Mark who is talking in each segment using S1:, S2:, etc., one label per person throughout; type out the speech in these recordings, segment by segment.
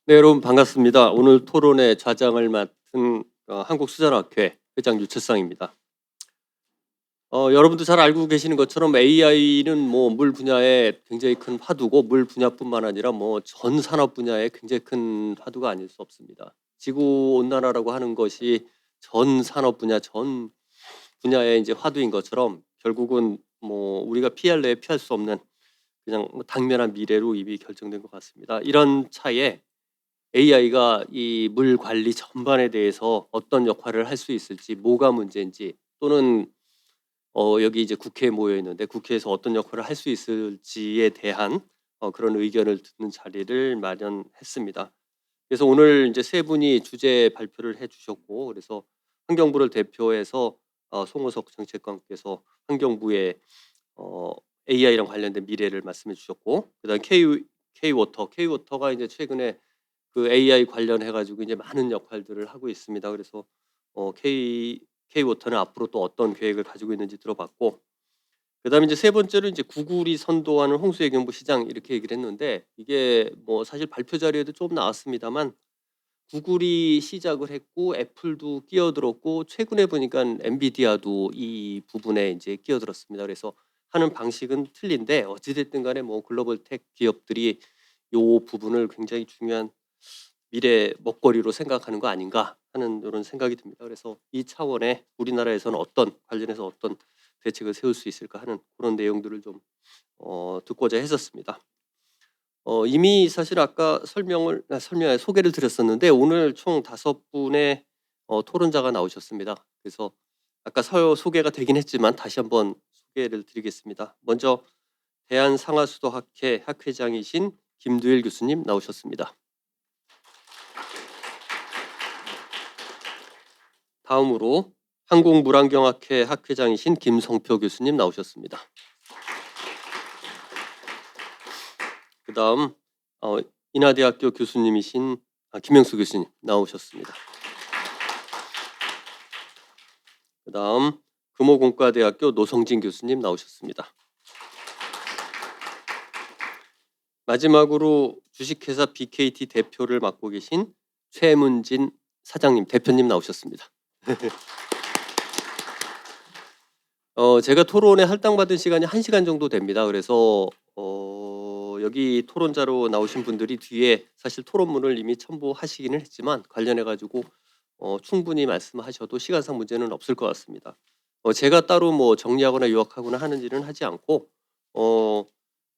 S1: 네, 여러분 반갑습니다. 오늘 토론의 좌장을 맡은 한국수자학회 회장 유철상입니다. 여러분도 잘 알고 계시는 것처럼 AI는 뭐 물 분야에 굉장히 큰 화두고 물 분야뿐만 아니라 뭐 전 산업 분야에 굉장히 큰 화두가 아닐 수 없습니다. 지구 온난화라고 하는 것이 전 산업 분야, 전 분야의 이제 화두인 것처럼 결국은 뭐 우리가 피할래 피할 수 없는 그냥 뭐 당면한 미래로 이미 결정된 것 같습니다. 이런 차에 AI가 이 물 관리 전반에 대해서 어떤 역할을 할 수 있을지, 뭐가 문제인지, 또는 여기 이제 국회에 모여 있는데 국회에서 어떤 역할을 할 수 있을지에 대한 그런 의견을 듣는 자리를 마련했습니다. 그래서 오늘 이제 세 분이 주제 발표를 해 주셨고, 그래서 환경부를 대표해서 송호석 정책관께서 환경부의 어 AI랑 관련된 미래를 말씀해 주셨고, 그다음에 K워터가 이제 최근에 그 AI 관련해 가지고 이제 많은 역할들을 하고 있습니다. 그래서 K워터는 앞으로 또 어떤 계획을 가지고 있는지 들어봤고, 그다음에 이제 세 번째로 이제 구글이 선도하는 홍수해경부 시장 이렇게 얘기를 했는데, 이게 뭐 사실 발표 자료에도 좀 나왔습니다만 구글이 시작을 했고 애플도 끼어들었고 최근에 보니까 엔비디아도 이 부분에 이제 끼어들었습니다. 그래서 하는 방식은 틀린데 어찌 됐든 간에 뭐 글로벌 텍 기업들이 요 부분을 굉장히 중요한 미래 먹거리로 생각하는 거 아닌가 하는 이런 생각이 듭니다. 그래서 이 차원에 우리나라에서는 관련해서 어떤 대책을 세울 수 있을까 하는 그런 내용들을 좀 듣고자 했었습니다. 이미 사실 아까 소개를 드렸었는데 오늘 총 5분의 토론자가 나오셨습니다. 그래서 아까 소개가 되긴 했지만 다시 한번 소개를 드리겠습니다. 먼저 대한상하수도학회 학회장이신 김두일 교수님 나오셨습니다. 다음으로 항공물안경학회 학회장이신 김성표 교수님 나오셨습니다. 그다음 인하대학교 교수님이신 김영수 교수님 나오셨습니다. 그다음 금호공과대학교 노성진 교수님 나오셨습니다. 마지막으로 주식회사 BKT 대표를 맡고 계신 최문진 대표님 나오셨습니다. 제가 토론에 할당받은 시간이 1시간 정도 됩니다. 그래서 여기 토론자로 나오신 분들이 뒤에 사실 토론문을 이미 첨부하시기는 했지만 관련해 가지고 충분히 말씀하셔도 시간상 문제는 없을 것 같습니다. 제가 따로 뭐 정리하거나 요약하거나 하는 일은 하지 않고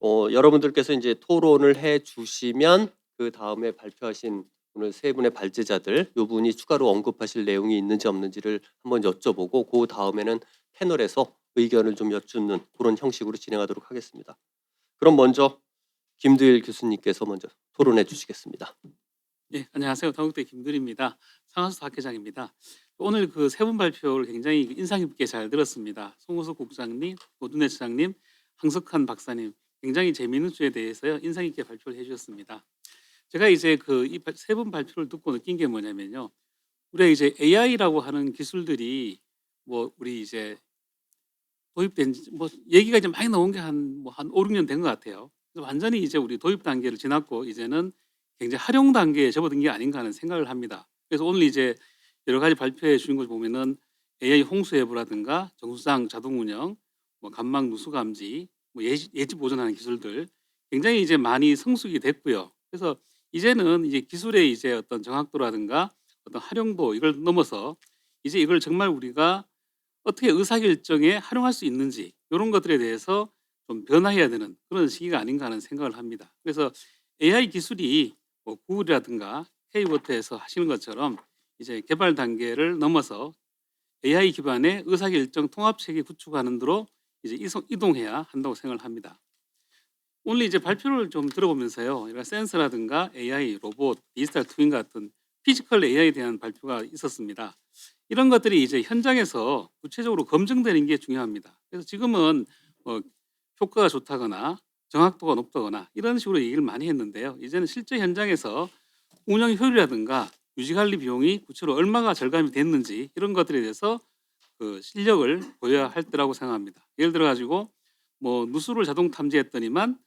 S1: 여러분들께서 이제 토론을 해 주시면 그다음에 발표하신 오늘 세 분의 발제자들 요 분이 추가로 언급하실 내용이 있는지 없는지를 한번 여쭤보고 그다음에는 패널에서 의견을 좀 여쭙는 그런 형식으로 진행하도록 하겠습니다. 그럼 먼저 김두일 교수님께서 먼저 토론해 주시겠습니다.
S2: 예, 안녕하세요. 동국대 김두리입니다. 상하수도 학회장입니다. 오늘 그 세 분 발표를 굉장히 인상 깊게 잘 들었습니다. 송호석 국장님, 오준혜 차장님, 황석한 박사님, 굉장히 재미있는 주에 대해서요 인상 깊게 발표를 해주셨습니다. 제가 이제 그 이 세 분 발표를 듣고 느낀 게 뭐냐면요, 우리가 이제 AI라고 하는 기술들이 뭐 우리 이제 도입된 뭐 얘기가 이제 많이 나온 게 한 5, 6년 된 것 같아요. 그래서 완전히 이제 우리 도입 단계를 지났고 이제는 굉장히 활용 단계에 접어든 게 아닌가 하는 생각을 합니다. 그래서 오늘 이제 여러 가지 발표해 주신 걸 보면은 AI 홍수 예보라든가 정수장 자동 운영, 뭐 간막 누수 감지, 뭐 예지 보존하는 기술들 굉장히 이제 많이 성숙이 됐고요. 그래서 이제는 이제 기술의 이제 어떤 정확도라든가 어떤 활용도 이걸 넘어서 이제 이걸 정말 우리가 어떻게 의사결정에 활용할 수 있는지 이런 것들에 대해서 좀 변화해야 되는 그런 시기가 아닌가 하는 생각을 합니다. 그래서 AI 기술이 뭐 구글이라든가 K워터에서 하시는 것처럼 이제 개발 단계를 넘어서 AI 기반의 의사결정 통합체계 구축하는 데로 이제 이동해야 한다고 생각을 합니다. 오늘 이제 발표를 좀 들어보면서요, 이런 센서라든가 AI, 로봇, 디지털 트윈 같은 피지컬 AI에 대한 발표가 있었습니다. 이런 것들이 이제 현장에서 구체적으로 검증되는 게 중요합니다. 그래서 지금은 뭐 효과가 좋다거나 정확도가 높다거나 이런 식으로 얘기를 많이 했는데요. 이제는 실제 현장에서 운영 효율이라든가 유지관리 비용이 구체로 얼마가 절감이 됐는지 이런 것들에 대해서 그 실력을 보여야 할 때라고 생각합니다. 예를 들어 가지고 뭐 누수를 자동 탐지했더니만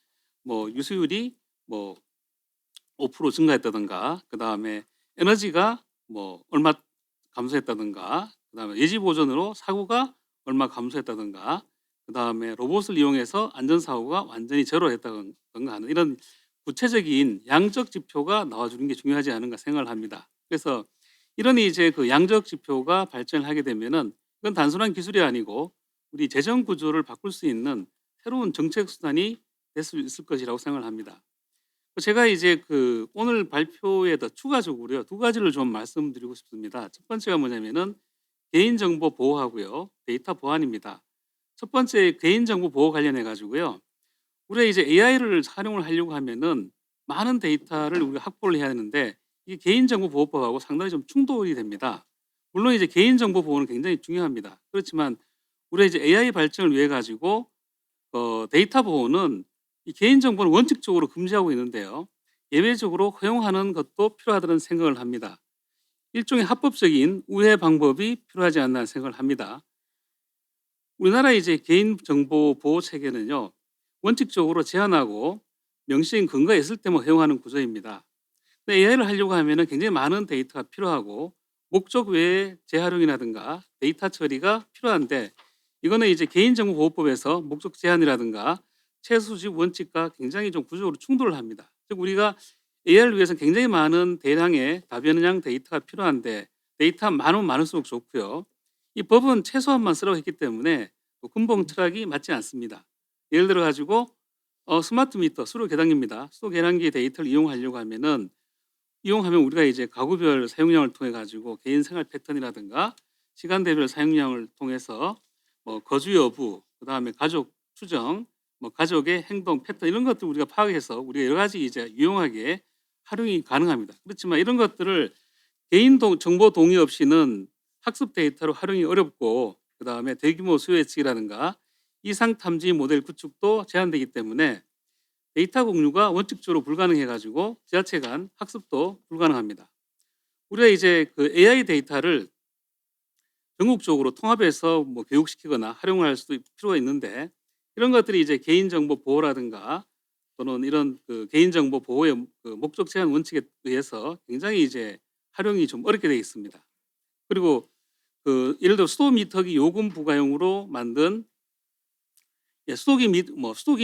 S2: 뭐 유수율이 뭐 5% 증가했다든가, 그다음에 에너지가 뭐 얼마 감소했다든가, 그다음에 예지 보전으로 사고가 얼마 감소했다든가, 그다음에 로봇을 이용해서 안전 사고가 완전히 제로했다든가 하는 이런 구체적인 양적 지표가 나와주는 게 중요하지 않은가 생각을 합니다. 그래서 이런 이제 그 양적 지표가 발전을 하게 되면은 이건 단순한 기술이 아니고 우리 재정 구조를 바꿀 수 있는 새로운 정책 수단이 될 수 있을 것이라고 생각을 합니다. 제가 이제 그 오늘 발표에 더 추가적으로요, 두 가지를 좀 말씀드리고 싶습니다. 첫 번째가 뭐냐면은 개인정보 보호하고요, 데이터 보안입니다. 첫 번째 개인정보 보호 관련해 가지고요. 우리가 이제 AI를 활용을 하려고 하면은 많은 데이터를 우리가 확보를 해야 하는데 이게 개인정보보호법하고 상당히 좀 충돌이 됩니다. 물론 이제 개인정보 보호는 굉장히 중요합니다. 그렇지만 우리가 이제 AI 발전을 위해 가지고 데이터 보호는 이 개인정보는 원칙적으로 금지하고 있는데요. 예외적으로 허용하는 것도 필요하다는 생각을 합니다. 일종의 합법적인 우회 방법이 필요하지 않나 생각을 합니다. 우리나라 이제 개인정보 보호 체계는요, 원칙적으로 제한하고 명시적인 근거가 있을 때만 허용하는 구조입니다. 근데 AI를 하려고 하면은 굉장히 많은 데이터가 필요하고 목적 외에 재활용이라든가 데이터 처리가 필요한데 이거는 이제 개인정보보호법에서 목적 제한이라든가 최소집 원칙과 굉장히 좀 구조적으로 충돌을 합니다. 즉 우리가 AI를 위해서 굉장히 많은 대량의 다변형 데이터가 필요한데 데이터 많으면 많을수록 좋고요. 이 법은 최소한만 쓰라고 했기 때문에 근본 철학이 맞지 않습니다. 예를 들어 가지고 스마트 미터, 수도 계량기입니다. 수도 계량기 데이터를 이용하면 우리가 이제 가구별 사용량을 통해 가지고 개인 생활 패턴이라든가 시간대별 사용량을 통해서 뭐 거주 여부, 그다음에 가족 추정, 뭐 가족의 행동 패턴 이런 것들 우리가 파악해서 우리가 여러 가지 이제 유용하게 활용이 가능합니다. 그렇지만 이런 것들을 개인 정보 동의 없이는 학습 데이터로 활용이 어렵고 그다음에 대규모 수요 예측이라든가 이상 탐지 모델 구축도 제한되기 때문에 데이터 공유가 원칙적으로 불가능해 가지고 지자체 간 학습도 불가능합니다. 우리가 이제 그 AI 데이터를 전국적으로 통합해서 뭐 교육시키거나 활용할 수도 필요가 있는데 이런 것들이 이제 개인정보 보호라든가 또는 이런 그 개인정보 보호의 그 목적 제한 원칙에 의해서 굉장히 이제 활용이 좀 어렵게 되어 있습니다. 그리고 그 예를 들어 수도 미터기 요금 부가용으로 만든 수도기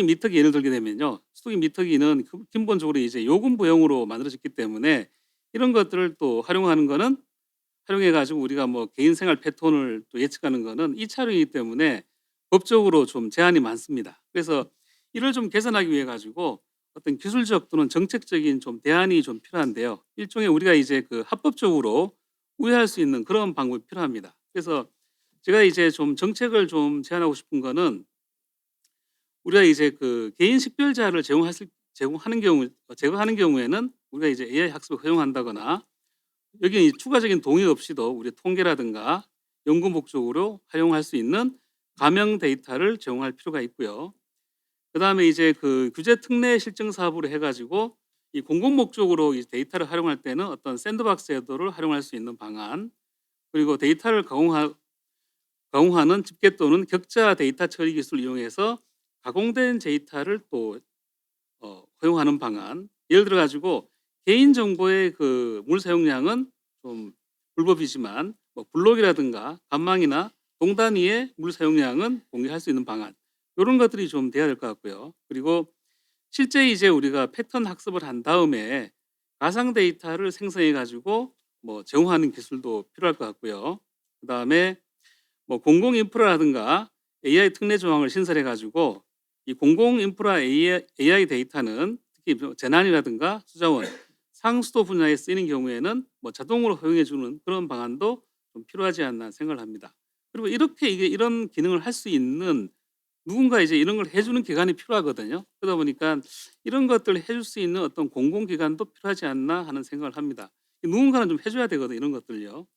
S2: 미터기 예를 들게 되면요. 수도기 미터기는 근본적으로 이제 요금 부용으로 만들어졌기 때문에 이런 것들을 또 활용하는 거는 활용해 가지고 우리가 뭐 개인 생활 패턴을 또 예측하는 거는 2차 활용이기 때문에 법적으로 좀 제한이 많습니다. 그래서 이를 좀 개선하기 위해 가지고 어떤 기술적 또는 정책적인 좀 대안이 좀 필요한데요. 일종의 우리가 이제 그 합법적으로 우회할 수 있는 그런 방법이 필요합니다. 그래서 제가 이제 좀 정책을 좀 제안하고 싶은 거는 우리가 이제 그 개인 식별자를 제공하는 경우에는 우리가 이제 AI 학습을 허용한다거나 여기 추가적인 동의 없이도 우리 통계라든가 연구 목적으로 활용할 수 있는 가명 데이터를 제공할 필요가 있고요. 그다음에 이제 그 규제 특례 실증 사업으로 해가지고 이 공공 목적으로 이 데이터를 활용할 때는 어떤 샌드박스 제도를 활용할 수 있는 방안, 그리고 데이터를 가공하는 집계 또는 격자 데이터 처리 기술을 이용해서 가공된 데이터를 또 허용하는 방안. 예를 들어 가지고 개인 정보의 그 물 사용량은 좀 불법이지만 뭐 블록이라든가 간망이나 동단위의 물 사용량은 공개할 수 있는 방안. 이런 것들이 좀 돼야 될 것 같고요. 그리고 실제 이제 우리가 패턴 학습을 한 다음에 가상 데이터를 생성해 가지고 뭐 제공하는 기술도 필요할 것 같고요. 그다음에 뭐 공공 인프라라든가 AI 특례 조항을 신설해 가지고 이 공공 인프라 AI 데이터는 특히 재난이라든가 수자원, 상수도 분야에 쓰이는 경우에는 뭐 자동으로 허용해 주는 그런 방안도 좀 필요하지 않나 생각을 합니다. 그리고 이렇게 이게 이런 기능을 할 수 있는 누군가 이제 이런 걸 해주는 기관이 필요하거든요. 그러다 보니까 이런 것들을 해줄 수 있는 어떤 공공기관도 필요하지 않나 하는 생각을 합니다. 누군가는 좀 해줘야 되거든요. 이런 것들요.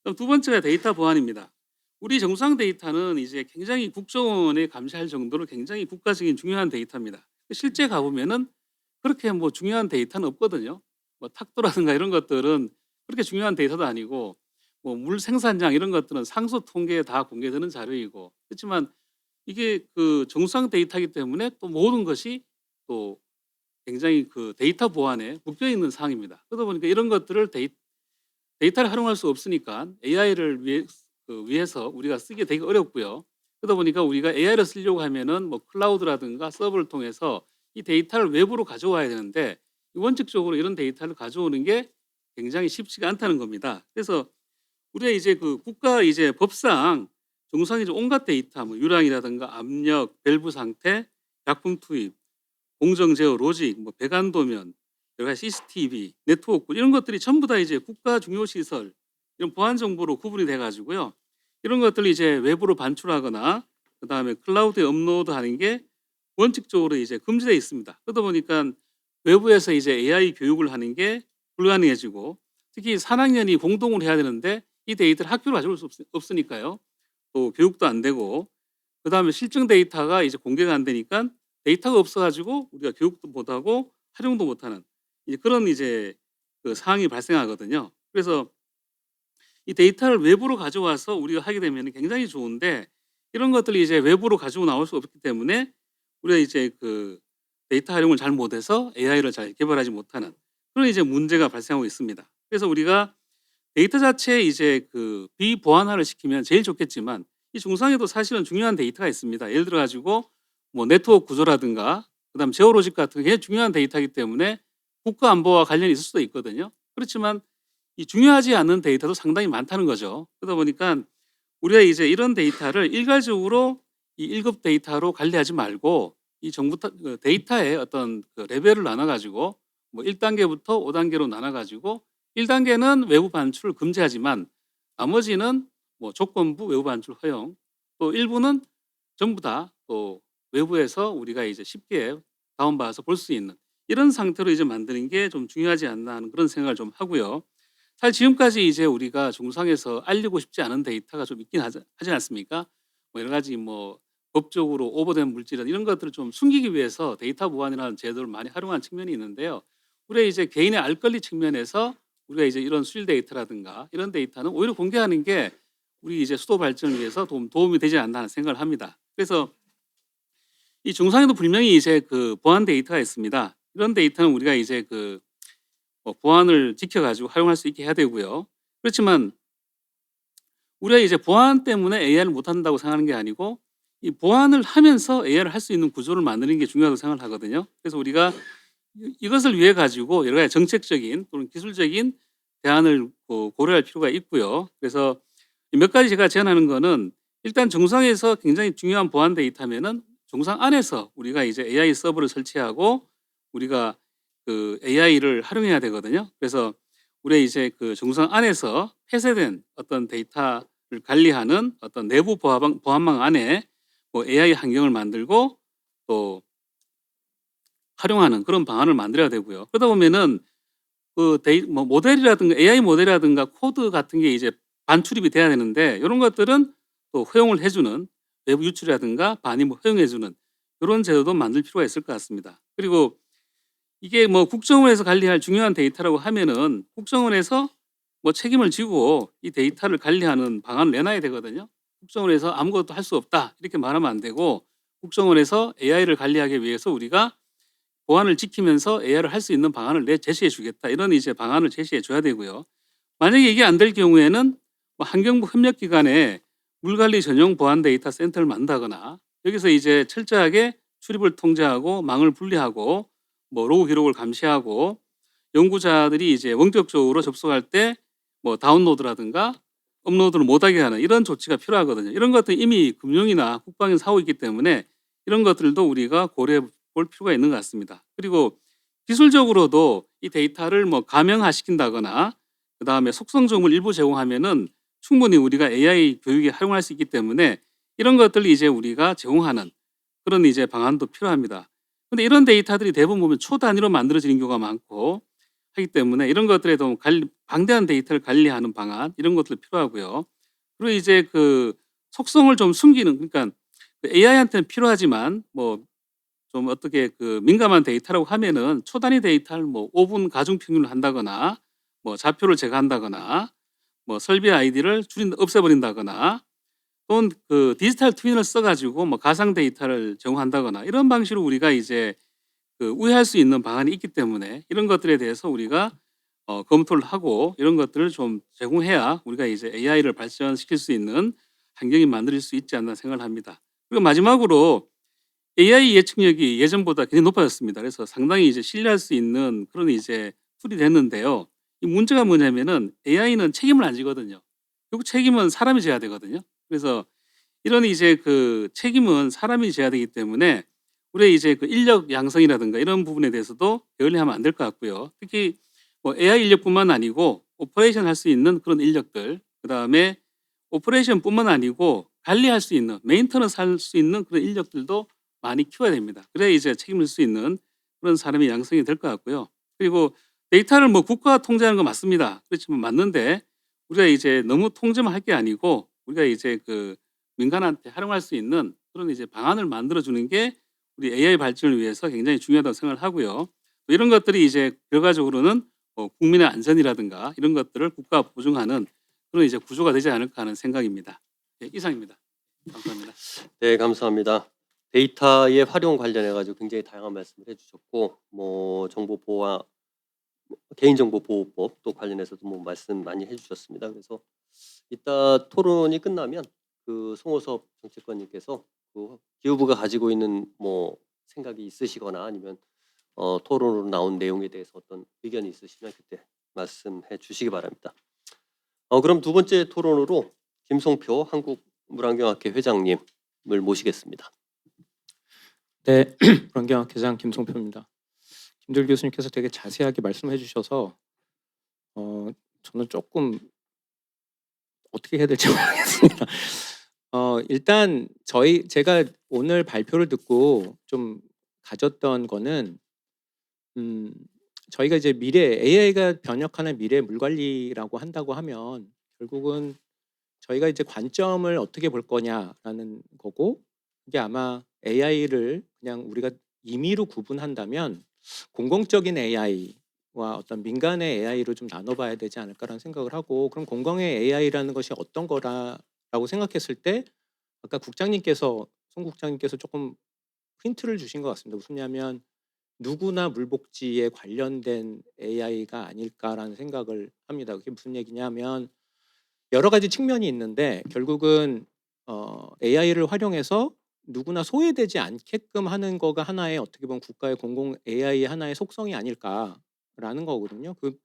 S2: 그럼 두 번째가 데이터 보안입니다. 우리 정상 데이터는 이제 굉장히 국정원에 감시할 정도로 굉장히 국가적인 중요한 데이터입니다. 실제 가보면은 그렇게 뭐 중요한 데이터는 없거든요. 뭐 탁도라든가 이런 것들은 그렇게 중요한 데이터도 아니고 뭐 물 생산량 이런 것들은 상수 통계에 다 공개되는 자료이고 그렇지만 이게 그 정상 데이터이기 때문에 또 모든 것이 또 굉장히 그 데이터 보안에 묶여 있는 사항입니다. 그러다 보니까 이런 것들을 데이터를 활용할 수 없으니까 AI를 위해서 우리가 쓰기 되게 어렵고요. 그러다 보니까 우리가 AI를 쓰려고 하면은 뭐 클라우드라든가 서버를 통해서 이 데이터를 외부로 가져와야 되는데 원칙적으로 이런 데이터를 가져오는 게 굉장히 쉽지가 않다는 겁니다. 그래서 우리가 이제 그 국가 이제 법상 정상이 온갖 데이터, 뭐 유량이라든가 압력, 밸브 상태, 약품 투입, 공정 제어 로직, 뭐 배관 도면, 여러 가지 CCTV, 네트워크 이런 것들이 전부 다 이제 국가 중요 시설 이런 보안 정보로 구분이 돼 가지고요. 이런 것들을 이제 외부로 반출하거나 그다음에 클라우드에 업로드하는 게 원칙적으로 이제 금지되어 있습니다. 그러다 보니까 외부에서 이제 AI 교육을 하는 게 불가능해지고 특히 3학년이 공동으로 해야 되는데 이 데이터를 학교로 가져올 수 없으니까요. 또 교육도 안 되고 그다음에 실증 데이터가 이제 공개가 안 되니까 데이터가 없어가지고 우리가 교육도 못하고 활용도 못하는 이제 그런 이제 그 상황이 발생하거든요. 그래서 이 데이터를 외부로 가져와서 우리가 하게 되면 굉장히 좋은데 이런 것들이 이제 외부로 가지고 나올 수 없기 때문에 우리가 이제 그 데이터 활용을 잘 못해서 AI를 잘 개발하지 못하는 그런 이제 문제가 발생하고 있습니다. 그래서 우리가 데이터 자체에 이제 그 비보안화를 시키면 제일 좋겠지만 이 중상에도 사실은 중요한 데이터가 있습니다. 예를 들어 가지고 뭐 네트워크 구조라든가 그다음 제어로직 같은 게 굉장히 중요한 데이터이기 때문에 국가 안보와 관련이 있을 수도 있거든요. 그렇지만 이 중요하지 않은 데이터도 상당히 많다는 거죠. 그러다 보니까 우리가 이제 이런 데이터를 일괄적으로 이 1급 데이터로 관리하지 말고 이 정부 데이터의 어떤 그 레벨을 나눠 가지고 뭐 1단계부터 5단계로 나눠 가지고 1단계는 외부 반출을 금지하지만 나머지는 뭐 조건부 외부 반출 허용 또 일부는 전부 다 또 외부에서 우리가 이제 쉽게 다운받아서 볼 수 있는 이런 상태로 이제 만드는 게 좀 중요하지 않나 하는 그런 생각을 좀 하고요. 사실 지금까지 이제 우리가 중상에서 알리고 싶지 않은 데이터가 좀 있긴 하지 않습니까? 뭐 여러 가지 뭐 법적으로 오버된 물질은 이런 것들을 좀 숨기기 위해서 데이터 보안이라는 제도를 많이 활용한 측면이 있는데요. 우리가 이제 개인의 알 권리 측면에서 우리가 이제 이런 수질 데이터라든가 이런 데이터는 오히려 공개하는 게 우리 이제 수도 발전을 위해서 도움이 되지 않나 하는 생각을 합니다. 그래서 이 중상에도 분명히 이제 그 보안 데이터가 있습니다. 이런 데이터는 우리가 이제 그 보안을 지켜가지고 활용할 수 있게 해야 되고요. 그렇지만 우리가 이제 보안 때문에 AI를 못한다고 생각하는 게 아니고 이 보안을 하면서 AI를 할 수 있는 구조를 만드는 게 중요하다고 생각을 하거든요. 그래서 우리가 이것을 위해 가지고 여러 가지 정책적인 또는 기술적인 대안을 고려할 필요가 있고요. 그래서 몇 가지 제가 제안하는 거는 일단 정상에서 굉장히 중요한 보안 데이터면은 정상 안에서 우리가 이제 AI 서버를 설치하고 우리가 그 AI를 활용해야 되거든요. 그래서 우리가 이제 그 정상 안에서 폐쇄된 어떤 데이터를 관리하는 어떤 내부 보안망 안에 뭐 AI 환경을 만들고 또 활용하는 그런 방안을 만들어야 되고요. 그러다 보면은 그 뭐 모델이라든가 AI 모델이라든가 코드 같은 게 이제 반출입이 돼야 되는데 이런 것들은 또 허용을 해주는 외부 유출이라든가 반입 허용해주는 이런 제도도 만들 필요가 있을 것 같습니다. 그리고 이게 뭐 국정원에서 관리할 중요한 데이터라고 하면은 국정원에서 뭐 책임을 지고 이 데이터를 관리하는 방안을 내놔야 되거든요. 국정원에서 아무것도 할 수 없다 이렇게 말하면 안 되고 국정원에서 AI를 관리하기 위해서 우리가 보안을 지키면서 AI를 할 수 있는 방안을 제시해 주겠다 이런 이제 방안을 제시해 줘야 되고요. 만약에 이게 안 될 경우에는 뭐 환경부 협력기관에 물관리 전용 보안 데이터 센터를 만든다거나 여기서 이제 철저하게 출입을 통제하고 망을 분리하고 뭐 로그 기록을 감시하고 연구자들이 이제 원격적으로 접속할 때 뭐 다운로드라든가 업로드를 못하게 하는 이런 조치가 필요하거든요. 이런 것들은 이미 금융이나 국방에서 하고 있기 때문에 이런 것들도 우리가 고려해 볼 필요가 있는 것 같습니다. 그리고 기술적으로도 이 데이터를 뭐 가명화시킨다거나 그 다음에 속성 정보를 일부 제공하면은 충분히 우리가 AI 교육에 활용할 수 있기 때문에 이런 것들을 이제 우리가 제공하는 그런 이제 방안도 필요합니다. 근데 이런 데이터들이 대부분 보면 초 단위로 만들어지는 경우가 많고 하기 때문에 이런 것들에 도 방대한 데이터를 관리하는 방안 이런 것들 필요하고요. 그리고 이제 그 속성을 좀 숨기는 그러니까 AI한테는 필요하지만 뭐 좀 어떻게 그 민감한 데이터라고 하면은 초 단위 데이터를 뭐 5분 가중 평균을 한다거나 뭐 좌표를 제거한다거나 뭐 설비 아이디를 없애버린다거나 또는 그 디지털 트윈을 써가지고 뭐 가상 데이터를 제공한다거나 이런 방식으로 우리가 이제 그 우회할 수 있는 방안이 있기 때문에 이런 것들에 대해서 우리가 검토를 하고 이런 것들을 좀 제공해야 우리가 이제 AI를 발전시킬 수 있는 환경이 만들어질 수 있지 않나 생각을 합니다. 그리고 마지막으로 AI 예측력이 예전보다 굉장히 높아졌습니다. 그래서 상당히 이제 신뢰할 수 있는 그런 이제 툴이 됐는데요. 이 문제가 뭐냐면은 AI는 책임을 안 지거든요. 결국 책임은 사람이 져야 되거든요. 그래서 이런 이제 그 책임은 사람이 져야 되기 때문에 우리의 이제 그 인력 양성이라든가 이런 부분에 대해서도 게을리하면 안 될 것 같고요. 특히 뭐 AI 인력뿐만 아니고 오퍼레이션 할 수 있는 그런 인력들, 그다음에 오퍼레이션뿐만 아니고 관리할 수 있는 메인터넌스 할 수 있는 그런 인력들도 많이 키워야 됩니다. 그래야 이제 책임질 수 있는 그런 사람이 양성이 될 것 같고요. 그리고 데이터를 뭐 국가가 통제하는 거 맞습니다. 그렇지만 맞는데 우리가 이제 너무 통제만 할 게 아니고 우리가 이제 그 민간한테 활용할 수 있는 그런 이제 방안을 만들어 주는 게 우리 AI 발전을 위해서 굉장히 중요하다고 생각을 하고요. 또 이런 것들이 이제 결과적으로는 국민의 안전이라든가 이런 것들을 국가가 보증하는 그런 이제 구조가 되지 않을까 하는 생각입니다. 네, 이상입니다. 감사합니다.
S1: 네, 감사합니다. 데이터의 활용 관련해 가지고 굉장히 다양한 말씀을 해주셨고, 뭐 정보 보호와 개인정보 보호법 또 관련해서도 뭐 말씀 많이 해주셨습니다. 그래서 이따 토론이 끝나면 그 송호섭 정책관님께서 그 기후부가 가지고 있는 뭐 생각이 있으시거나 아니면 토론으로 나온 내용에 대해서 어떤 의견이 있으시면 그때 말씀해 주시기 바랍니다. 그럼 두 번째 토론으로 김송표 한국물안경학회 회장님을 모시겠습니다.
S3: 네, 물안경학회장 김송표입니다. 김도일 교수님께서 되게 자세하게 말씀해 주셔서 저는 조금 어떻게 해야 될지 모르겠습니다. 일단 제가 오늘 발표를 듣고 좀 가졌던 거는 저희가 이제 AI가 변혁하는 미래 물관리라고 한다고 하면 결국은 저희가 이제 관점을 어떻게 볼 거냐라는 거고, 이게 아마 AI를 그냥 우리가 임의로 구분한다면 공공적인 AI와 어떤 민간의 AI로 좀 나눠봐야 되지 않을까라는 생각을 하고, 그럼 공공의 AI라는 것이 어떤 거라고 생각했을 때 아까 송 국장님께서 조금 힌트를 주신 것 같습니다. 무슨냐면 누구나 물복지에 관련된 AI가 아닐까라는 생각을 합니다. 그게 무슨 얘기냐면 여러 가지 측면이 있는데 결국은 AI를 활용해서 누구나 소외되지 않게끔 하는 거가 하나의 어떻게 보면 국가의 공공 AI의 하나의 속성이 아닐까라는 거거든요. 그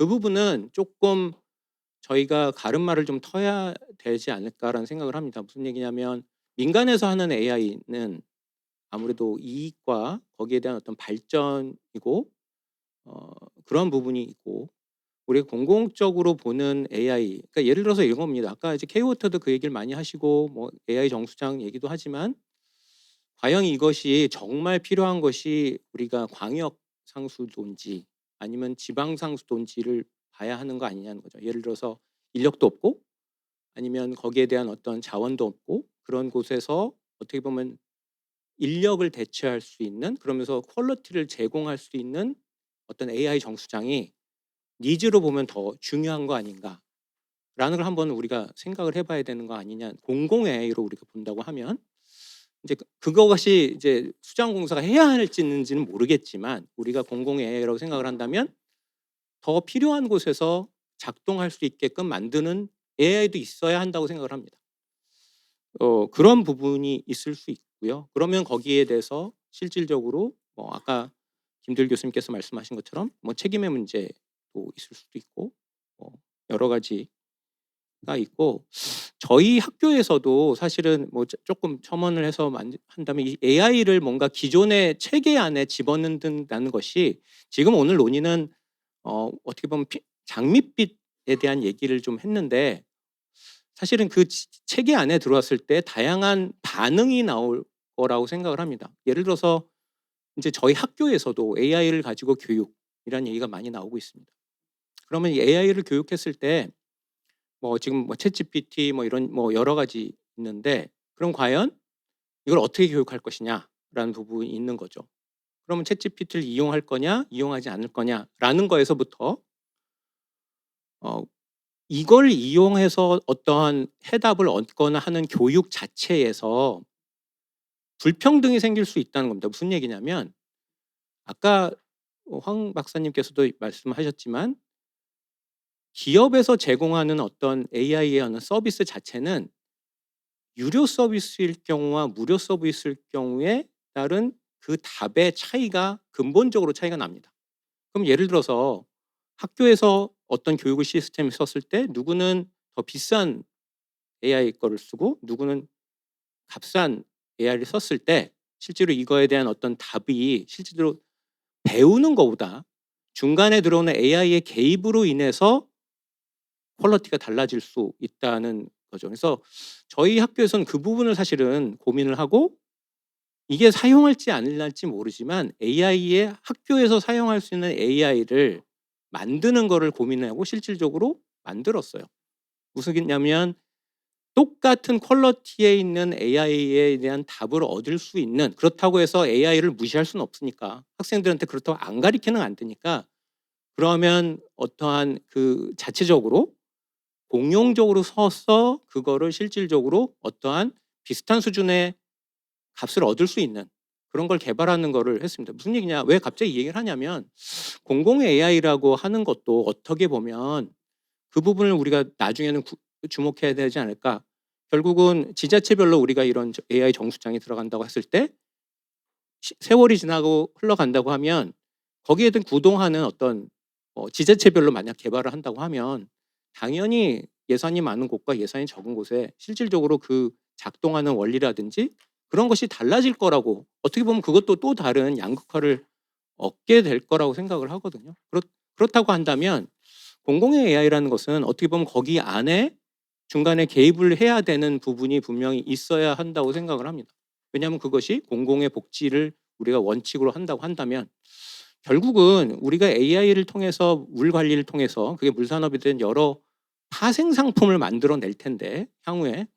S3: 부분은 조금 저희가 가름말을 좀 터야 되지 않을까라는 생각을 합니다. 무슨 얘기냐면 민간에서 하는 AI는 아무래도 이익과 거기에 대한 어떤 발전이고 그런 부분이 있고, 우리가 공공적으로 보는 AI, 그러니까 예를 들어서 이런 겁니다. 아까 이제 K워터도 그 얘기를 많이 하시고 뭐 AI 정수장 얘기도 하지만 과연 이것이 정말 필요한 것이 우리가 광역 상수도인지 아니면 지방 상수도인지를 봐야 하는 거 아니냐는 거죠. 예를 들어서 인력도 없고 아니면 거기에 대한 어떤 자원도 없고 그런 곳에서 어떻게 보면 인력을 대체할 수 있는, 그러면서 퀄리티를 제공할 수 있는 어떤 AI 정수장이 니즈로 보면 더 중요한 거 아닌가라는 걸 한번 우리가 생각을 해봐야 되는 거 아니냐. 공공 AI로 우리가 본다고 하면 이제 그것이 이제 수자원공사가 해야 할지는 모르겠지만 우리가 공공 AI라고 생각을 한다면 더 필요한 곳에서 작동할 수 있게끔 만드는 AI도 있어야 한다고 생각을 합니다. 그런 부분이 있을 수 있고요. 그러면 거기에 대해서 실질적으로 뭐 아까 김도일 교수님께서 말씀하신 것처럼 뭐 책임의 문제도 있을 수도 있고 여러 가지가 있고, 저희 학교에서도 사실은 뭐 조금 첨언을 해서 한다면 이 AI를 뭔가 기존의 체계 안에 집어넣는다는 것이 지금 오늘 논의는 어떻게 보면 장밋빛에 대한 얘기를 좀 했는데 사실은 그 체계 안에 들어왔을 때 다양한 반응이 나올 거라고 생각을 합니다. 예를 들어서 이제 저희 학교에서도 AI를 가지고 교육이라는 얘기가 많이 나오고 있습니다. 그러면 이 AI를 교육했을 때 뭐 지금 뭐 챗GPT 뭐 이런 뭐 여러 가지 있는데 그럼 과연 이걸 어떻게 교육할 것이냐라는 부분이 있는 거죠. 그러면 챗GPT를 이용할 거냐, 이용하지 않을 거냐라는 거에서부터 이걸 이용해서 어떠한 해답을 얻거나 하는 교육 자체에서 불평등이 생길 수 있다는 겁니다. 무슨 얘기냐면 아까 황 박사님께서도 말씀하셨지만 기업에서 제공하는 어떤 AI의 어느 서비스 자체는 유료 서비스일 경우와 무료 서비스일 경우에 따른 그 답의 차이가 근본적으로 차이가 납니다. 그럼 예를 들어서 학교에서 어떤 교육을 시스템을 썼을 때 누구는 더 비싼 AI 거를 쓰고 누구는 값싼 AI를 썼을 때 실제로 이거에 대한 어떤 답이 실제로 배우는 것보다 중간에 들어오는 AI의 개입으로 인해서 퀄리티가 달라질 수 있다는 거죠. 그래서 저희 학교에서는 그 부분을 사실은 고민을 하고 이게 사용할지 안 할지 모르지만 AI에 학교에서 사용할 수 있는 AI를 만드는 거를 고민하고 실질적으로 만들었어요. 무슨 얘기냐면 똑같은 퀄리티에 있는 AI에 대한 답을 얻을 수 있는, 그렇다고 해서 AI를 무시할 수는 없으니까 학생들한테 그렇다고 안 가르치는 안 되니까 그러면 어떠한 그 자체적으로 공용적으로 써서 그거를 실질적으로 어떠한 비슷한 수준의 값을 얻을 수 있는 그런 걸 개발하는 거를 했습니다. 무슨 얘기냐? 왜 갑자기 이 얘기를 하냐면 공공 AI라고 하는 것도 어떻게 보면 그 부분을 우리가 나중에는 주목해야 되지 않을까? 결국은 지자체별로 우리가 이런 AI 정수장이 들어간다고 했을 때 세월이 지나고 흘러간다고 하면 거기에 든 구동하는 어떤 지자체별로 만약 개발을 한다고 하면 당연히 예산이 많은 곳과 예산이 적은 곳에 실질적으로 그 작동하는 원리라든지 그런 것이 달라질 거라고, 어떻게 보면 그것도 또 다른 양극화를 얻게 될 거라고 생각을 하거든요. 그렇다고 한다면 공공의 AI라는 것은 어떻게 보면 거기 안에 중간에 개입을 해야 되는 부분이 분명히 있어야 한다고 생각을 합니다. 왜냐하면 그것이 공공의 복지를 우리가 원칙으로 한다고 한다면 결국은 우리가 AI를 통해서 물 관리를 통해서 그게 물산업이든 여러 파생 상품을 만들어낼 텐데 향후에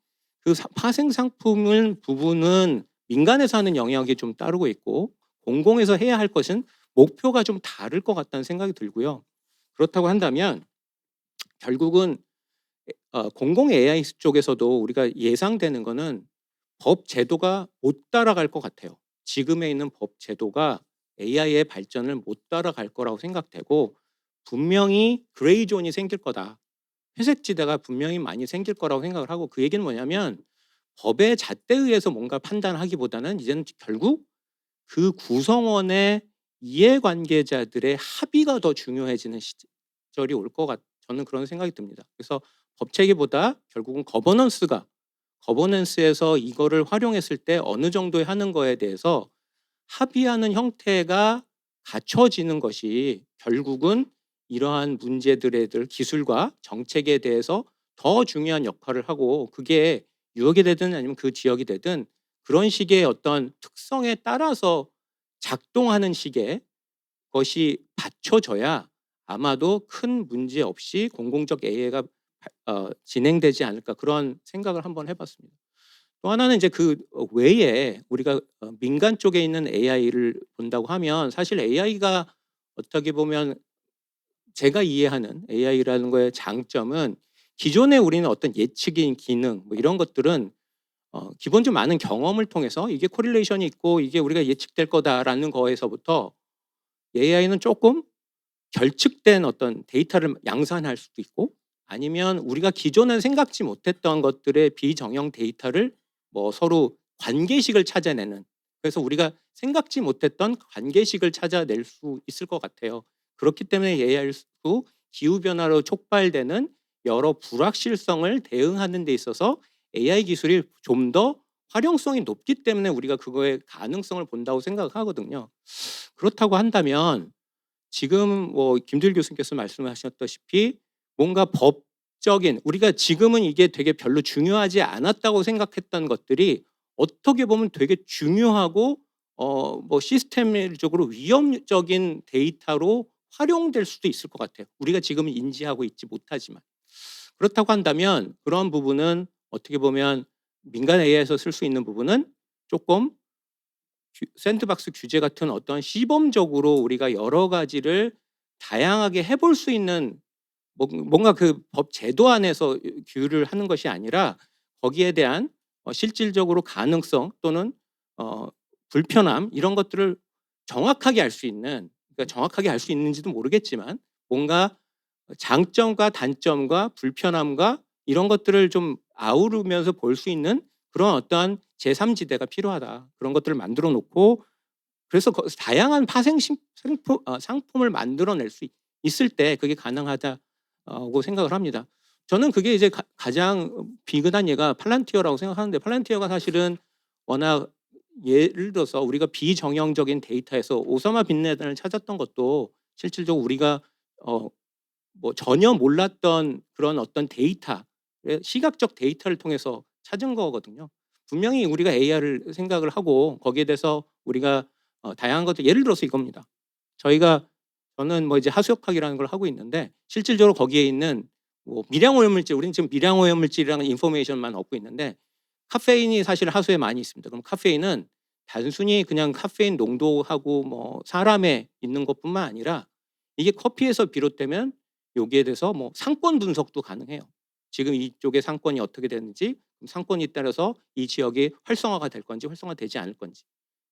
S3: 그 파생 상품을 부분은 민간에서 하는 영역이 좀 따르고 있고 공공에서 해야 할 것은 목표가 좀 다를 것 같다는 생각이 들고요. 그렇다고 한다면 결국은 공공 AI 쪽에서도 우리가 예상되는 거는 법 제도가 못 따라갈 것 같아요. 지금에 있는 법 제도가 AI의 발전을 못 따라갈 거라고 생각되고 분명히 그레이 존이 생길 거다. 회색 지대가 분명히 많이 생길 거라고 생각을 하고, 그 얘기는 뭐냐면 법의 잣대에 의해서 뭔가 판단하기보다는 이제는 결국 그 구성원의 이해관계자들의 합의가 더 중요해지는 시절이 올 것 저는 그런 생각이 듭니다. 그래서 법 체계보다 결국은 거버넌스에서 이거를 활용했을 때 어느 정도 하는 거에 대해서 합의하는 형태가 갖춰지는 것이 결국은 이러한 문제들에 대한 기술과 정책에 대해서 더 중요한 역할을 하고, 그게 유역이 되든 아니면 그 지역이 되든 그런 식의 어떤 특성에 따라서 작동하는 식의 것이 받쳐져야 아마도 큰 문제 없이 공공적 AI가 진행되지 않을까, 그런 생각을 한번 해봤습니다. 또 하나는 이제 그 외에 우리가 민간 쪽에 있는 AI를 본다고 하면 사실 AI가 어떻게 보면 제가 이해하는 AI라는 거의 장점은 기존에 우리는 어떤 예측인 기능 뭐 이런 것들은 기본적으로 많은 경험을 통해서 이게 코릴레이션이 있고 이게 우리가 예측될 거다라는 거에서부터 AI는 조금 결측된 어떤 데이터를 양산할 수도 있고 아니면 우리가 기존에 생각지 못했던 것들의 비정형 데이터를 뭐 서로 관계식을 찾아내는, 그래서 우리가 생각지 못했던 관계식을 찾아낼 수 있을 것 같아요. 그렇기 때문에 AI도 기후변화로 촉발되는 여러 불확실성을 대응하는 데 있어서 AI 기술이 좀 더 활용성이 높기 때문에 우리가 그거의 가능성을 본다고 생각하거든요. 그렇다고 한다면 지금 뭐 김두일 교수님께서 말씀하셨다시피 뭔가 법적인, 우리가 지금은 이게 되게 별로 중요하지 않았다고 생각했던 것들이 어떻게 보면 되게 중요하고 뭐 시스템적으로 위험적인 데이터로 활용될 수도 있을 것 같아요. 우리가 지금 인지하고 있지 못하지만. 그렇다고 한다면 그런 부분은 어떻게 보면 민간 AI에서 쓸 수 있는 부분은 조금 샌드박스 규제 같은 어떤 시범적으로 우리가 여러 가지를 다양하게 해볼 수 있는 뭔가 그 법 제도 안에서 규율을 하는 것이 아니라 거기에 대한 실질적으로 가능성 또는 불편함 이런 것들을 정확하게 알 수 있는, 그러니까 정확하게 알 수 있는지도 모르겠지만 뭔가 장점과 단점과 불편함과 이런 것들을 좀 아우르면서 볼 수 있는 그런 어떠한 제3지대가 필요하다. 그런 것들을 만들어 놓고 그래서 다양한 상품을 만들어낼 수 있을 때 그게 가능하다고 생각을 합니다. 저는 그게 이제 가장 비근한 예가 팔란티어라고 생각하는데, 팔란티어가 사실은 워낙 예를 들어서 우리가 비정형적인 데이터에서 오사마 빈라덴을 찾았던 것도 실질적으로 우리가 뭐 전혀 몰랐던 그런 어떤 데이터, 시각적 데이터를 통해서 찾은 거거든요. 분명히 우리가 AR을 생각을 하고 거기에 대해서 우리가 다양한 것들, 예를 들어서 이겁니다. 저는 뭐 이제 하수역학이라는 걸 하고 있는데 실질적으로 거기에 있는 뭐 미량오염물질, 우리는 지금 미량오염물질이라는 인포메이션만 얻고 있는데 카페인이 사실 하수에 많이 있습니다. 그럼 카페인은 단순히 그냥 카페인 농도하고 뭐 사람에 있는 것뿐만 아니라 이게 커피에서 비롯되면 여기에 대해서 뭐 상권 분석도 가능해요. 지금 이쪽의 상권이 어떻게 되는지, 상권에 따라서 이 지역이 활성화가 될 건지 활성화되지 않을 건지,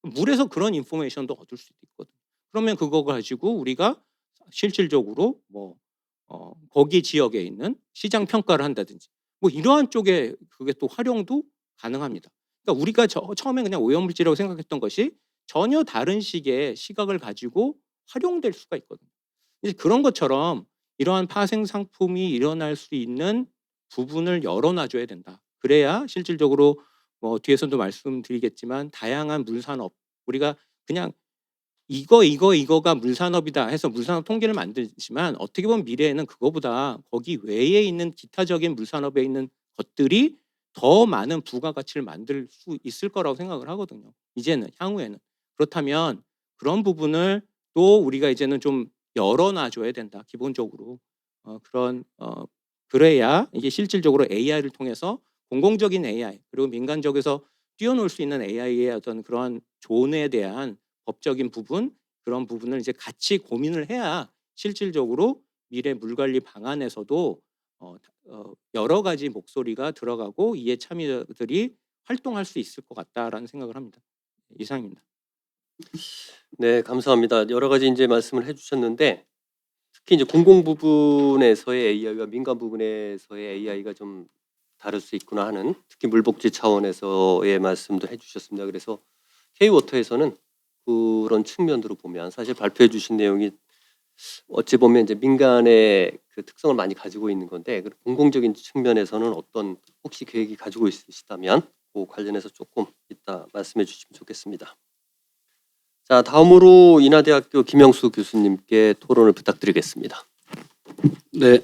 S3: 물에서 그런 인포메이션도 얻을 수도 있거든요. 그러면 그거 가지고 우리가 실질적으로 뭐 거기 지역에 있는 시장 평가를 한다든지 뭐 이러한 쪽에 그게 또 활용도 가능합니다. 그러니까 우리가 처음에 그냥 오염물질이라고 생각했던 것이 전혀 다른 식의 시각을 가지고 활용될 수가 있거든요. 이제 그런 것처럼 이러한 파생 상품이 일어날 수 있는 부분을 열어놔줘야 된다. 그래야 실질적으로 뭐 뒤에서도 말씀드리겠지만 다양한 물산업, 우리가 그냥 이거가 물산업이다 해서 물산업 통계를 만들지만 어떻게 보면 미래에는 그거보다 거기 외에 있는 기타적인 물산업에 있는 것들이 더 많은 부가가치를 만들 수 있을 거라고 생각을 하거든요. 이제는, 향후에는. 그렇다면 그런 부분을 또 우리가 이제는 좀 열어놔줘야 된다. 기본적으로 그래야 이게 실질적으로 AI를 통해서 공공적인 AI 그리고 민간적에서 뛰어놀 수 있는 AI의 어떤 그러한 존에 대한 법적인 부분, 그런 부분을 이제 같이 고민을 해야 실질적으로 미래 물관리 방안에서도 여러 가지 목소리가 들어가고 이해 참여자들이 활동할 수 있을 것 같다라는 생각을 합니다. 이상입니다.
S1: 네, 감사합니다. 여러 가지 이제 말씀을 해주셨는데 특히 이제 공공 부분에서의 AI와 민간 부분에서의 AI가 좀 다를 수 있구나 하는, 특히 물복지 차원에서의 말씀도 해주셨습니다. 그래서 K-워터에서는 그런 측면으로 보면 사실 발표해 주신 내용이 어찌 보면 이제 민간의 그 특성을 많이 가지고 있는 건데, 공공적인 측면에서는 어떤 혹시 계획이 가지고 있으시다면 그 관련해서 조금 이따 말씀해 주시면 좋겠습니다. 자, 다음으로 인하대학교 김영수 교수님께 토론을 부탁드리겠습니다.
S4: 네,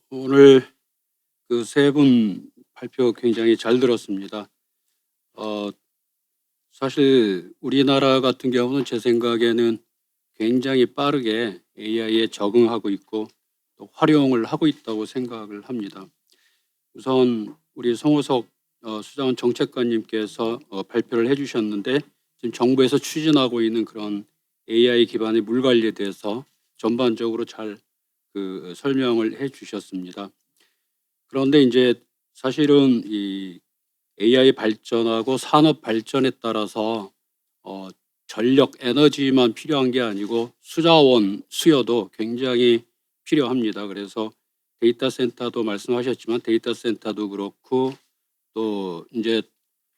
S4: 오늘 그 세 분 발표 굉장히 잘 들었습니다. 사실 우리나라 같은 경우는 제 생각에는 굉장히 빠르게 AI에 적응하고 있고 또 활용을 하고 있다고 생각을 합니다. 우선 우리 송호석 수장원 정책관님께서 발표를 해주셨는데 지금 정부에서 추진하고 있는 그런 AI 기반의 물 관리에 대해서 전반적으로 잘 설명을 해주셨습니다. 그런데 이제 사실은 이 AI 발전하고 산업 발전에 따라서 전력 에너지만 필요한 게 아니고 수자원 수요도 굉장히 필요합니다. 그래서 데이터 센터도 말씀하셨지만 데이터 센터도 그렇고 또 이제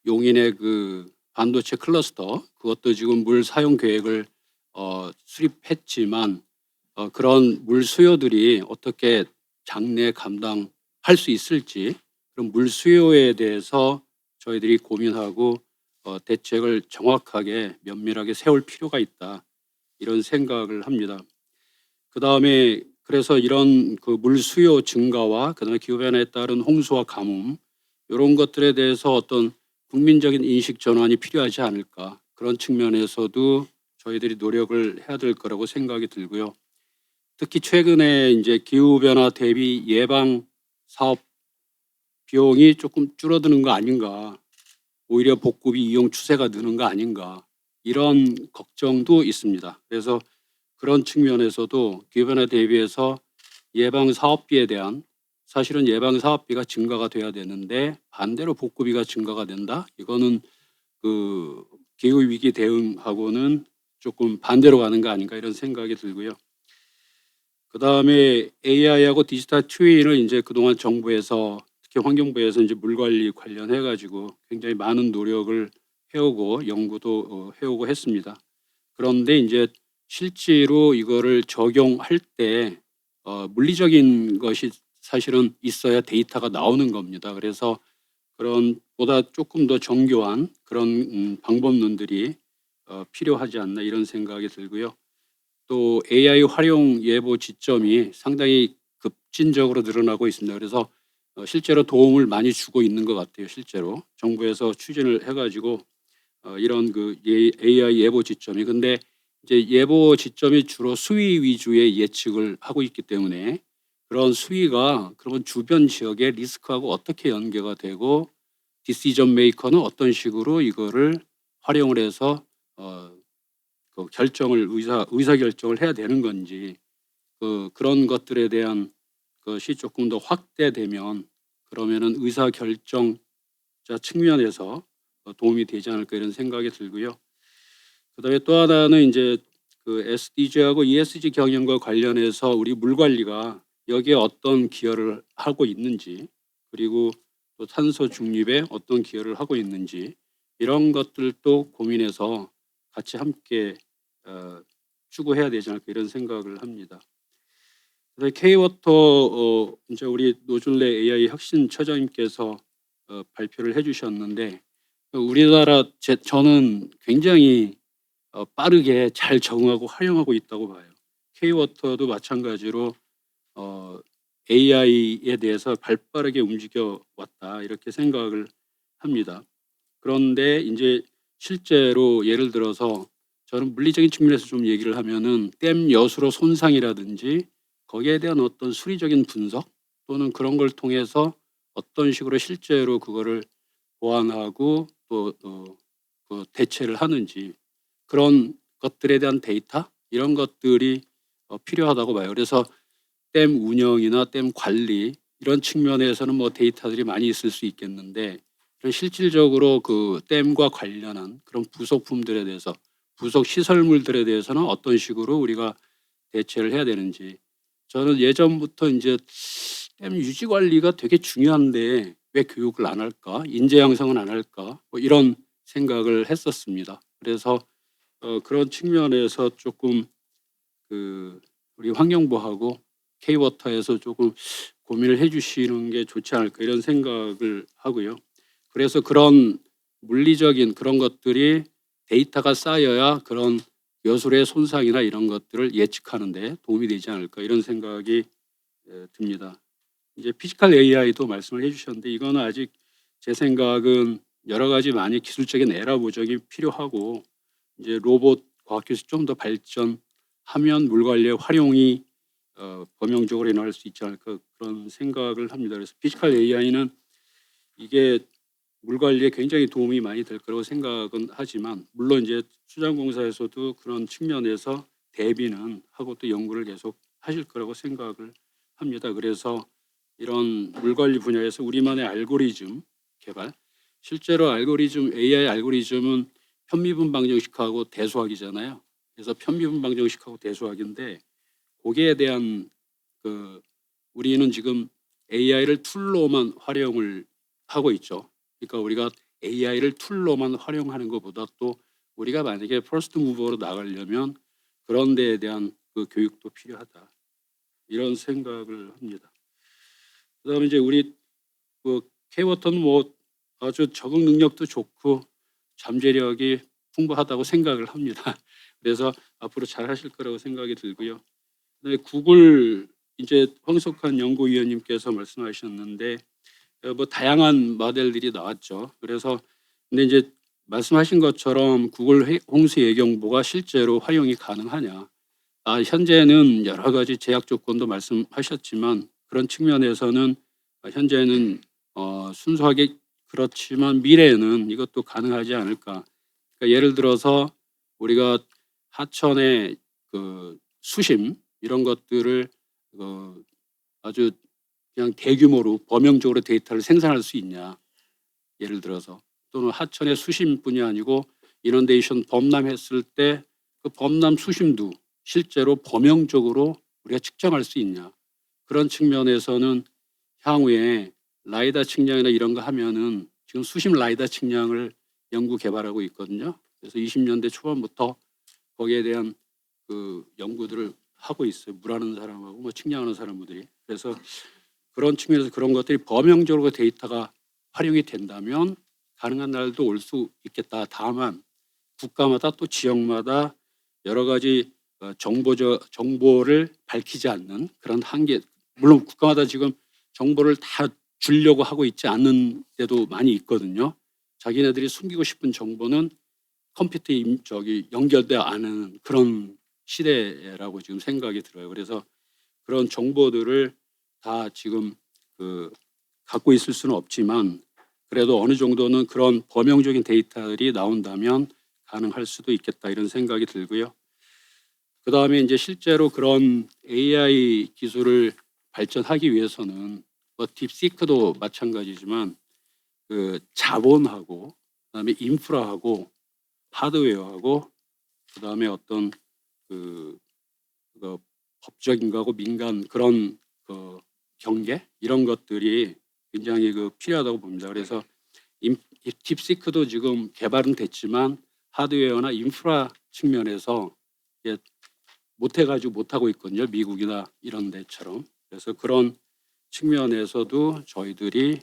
S4: 용인의 그 반도체 클러스터 그것도 지금 물 사용 계획을 수립했지만 그런 물 수요들이 어떻게 장래 감당할 수 있을지, 그런 물 수요에 대해서 저희들이 고민하고 대책을 정확하게 면밀하게 세울 필요가 있다, 이런 생각을 합니다. 그 다음에 그래서 이런 그 물 수요 증가와 그다음에 기후 변화에 따른 홍수와 가뭄, 이런 것들에 대해서 어떤 국민적인 인식 전환이 필요하지 않을까, 그런 측면에서도 저희들이 노력을 해야 될 거라고 생각이 들고요. 특히 최근에 이제 기후 변화 대비 예방 사업 비용이 조금 줄어드는 거 아닌가, 오히려 복구비 이용 추세가 느는 거 아닌가, 이런 걱정도 있습니다. 그래서 그런 측면에서도 기후변화 대비해서 예방 사업비에 대한, 사실은 예방 사업비가 증가가 돼야 되는데 반대로 복구비가 증가가 된다. 이거는 그 기후 위기 대응하고는 조금 반대로 가는 거 아닌가 이런 생각이 들고요. 그다음에 AI하고 디지털 트윈을 이제 그동안 정부에서 특히 환경부에서 이제 물 관리 관련해 가지고 굉장히 많은 노력을 해오고 연구도 해오고 했습니다. 그런데 이제 실제로 이거를 적용할 때 물리적인 것이 사실은 있어야 데이터가 나오는 겁니다. 그래서 그런 보다 조금 더 정교한 그런 방법론들이 필요하지 않나 이런 생각이 들고요. 또 AI 활용 예보 지점이 상당히 급진적으로 늘어나고 있습니다. 그래서 실제로 도움을 많이 주고 있는 것 같아요. 실제로 정부에서 추진을 해가지고 이런 그 AI 예보 지점이 근데 이제 예보 지점이 주로 수위 위주의 예측을 하고 있기 때문에 그런 수위가 그러면 주변 지역의 리스크하고 어떻게 연계가 되고 디시전 메이커는 어떤 식으로 이거를 활용을 해서 그 결정을 의사 결정을 해야 되는 건지 그런 것들에 대한 것이 조금 더 확대되면 그러면은 의사 결정자 측면에서 도움이 되지 않을까 이런 생각이 들고요. 그다음에 또 하나는 이제 그 SDG하고 ESG 경영과 관련해서 우리 물 관리가 여기에 어떤 기여를 하고 있는지 그리고 또 탄소 중립에 어떤 기여를 하고 있는지 이런 것들도 고민해서 같이 함께 추구해야 되지 않을까 이런 생각을 합니다. 그래서 K워터 이제 우리 노준래 AI 혁신 처장님께서 발표를 해주셨는데 우리나라 저는 굉장히 빠르게 잘 적응하고 활용하고 있다고 봐요. K워터도 마찬가지로 AI에 대해서 발빠르게 움직여 왔다 이렇게 생각을 합니다. 그런데 이제 실제로 예를 들어서 저는 물리적인 측면에서 좀 얘기를 하면은 댐 여수로 손상이라든지 거기에 대한 어떤 수리적인 분석 또는 그런 걸 통해서 어떤 식으로 실제로 그거를 보완하고 또 그 대체를 하는지 그런 것들에 대한 데이터 이런 것들이 필요하다고 봐요. 그래서 댐 운영이나 댐 관리 이런 측면에서는 뭐 데이터들이 많이 있을 수 있겠는데 실질적으로 그 댐과 관련한 그런 부속품들에 대해서 부속 시설물들에 대해서는 어떤 식으로 우리가 대체를 해야 되는지 저는 예전부터 이제 댐 유지 관리가 되게 중요한데 왜 교육을 안 할까 인재 양성은 안 할까 뭐 이런 생각을 했었습니다. 그래서 그런 측면에서 조금 그 우리 환경부하고 K워터에서 조금 고민을 해주시는 게 좋지 않을까 이런 생각을 하고요. 그래서 그런 물리적인 그런 것들이 데이터가 쌓여야 그런 여술의 손상이나 이런 것들을 예측하는데 도움이 되지 않을까 이런 생각이 듭니다. 이제 피지컬 AI도 말씀을 해주셨는데 이거는 아직 제 생각은 여러 가지 많이 기술적인 에라 보정이 필요하고 이제 로봇 과학기술이 좀 더 발전하면 물 관리의 활용이 범용적으로 일어날 수 있지 않을까 그런 생각을 합니다. 그래서 피지컬 AI는 이게 물 관리에 굉장히 도움이 많이 될 거라고 생각은 하지만 물론 이제 수자원공사에서도 그런 측면에서 대비는 하고 또 연구를 계속 하실 거라고 생각을 합니다. 그래서 이런 물 관리 분야에서 우리만의 알고리즘 개발 실제로 알고리즘 AI 알고리즘은 편미분 방정식하고 대수학이잖아요. 그래서 편미분 방정식하고 대수학인데 거기에 대한 우리는 지금 AI를 툴로만 활용을 하고 있죠. 그러니까 우리가 AI를 툴로만 활용하는 것보다 또 우리가 만약에 퍼스트 무버로 나가려면 그런 데에 대한 그 교육도 필요하다. 이런 생각을 합니다. 그다음에 이제 우리 그 K워터는 뭐 아주 적응 능력도 좋고 잠재력이 풍부하다고 생각을 합니다. 그래서 앞으로 잘 하실 거라고 생각이 들고요. 그다음에 구글 이제 황석환 연구위원님께서 말씀하셨는데 뭐 다양한 모델들이 나왔죠. 그래서 근데 이제 말씀하신 것처럼 구글 홍수 예경보가 실제로 활용이 가능하냐? 현재는 여러 가지 제약 조건도 말씀하셨지만 그런 측면에서는 현재는 순수하게 그렇지만 미래에는 이것도 가능하지 않을까? 그러니까 예를 들어서 우리가 하천의 그 수심 이런 것들을 아주 그냥 대규모로 범용적으로 데이터를 생산할 수 있냐? 예를 들어서 또는 하천의 수심뿐이 아니고 이넌데이션 범람했을 때 그 범람 수심도 실제로 범용적으로 우리가 측정할 수 있냐. 그런 측면에서는 향후에 라이다 측량이나 이런 거 하면은 지금 수심 라이다 측량을 연구 개발하고 있거든요. 그래서 20년대 초반부터 거기에 대한 그 연구들을 하고 있어요. 물하는 사람하고 뭐 측량하는 사람들이. 그래서 그런 측면에서 그런 것들이 범용적으로 데이터가 활용이 된다면 가능한 날도 올 수 있겠다. 다만 국가마다 또 지역마다 여러 가지 정보를 밝히지 않는 그런 한계, 물론 국가마다 지금 정보를 다 주려고 하고 있지 않는 데도 많이 있거든요. 자기네들이 숨기고 싶은 정보는 컴퓨터에 연결돼 않은 그런 시대라고 지금 생각이 들어요. 그래서 그런 정보들을 다 지금 갖고 있을 수는 없지만 그래도 어느 정도는 그런 범용적인 데이터들이 나온다면 가능할 수도 있겠다 이런 생각이 들고요. 그 다음에 이제 실제로 그런 AI 기술을 발전하기 위해서는 뭐 딥시크도 마찬가지지만 그 자본하고 그다음에 인프라하고 하드웨어하고 그다음에 어떤 그 법적인 거하고 민간 그런 그 경계 이런 것들이 굉장히 필요하다고 봅니다. 그래서 딥시크도 지금 개발은 됐지만 하드웨어나 인프라 측면에서 못해가지고 못하고 있거든요. 미국이나 이런 데처럼. 그래서 그런 측면에서도 저희들이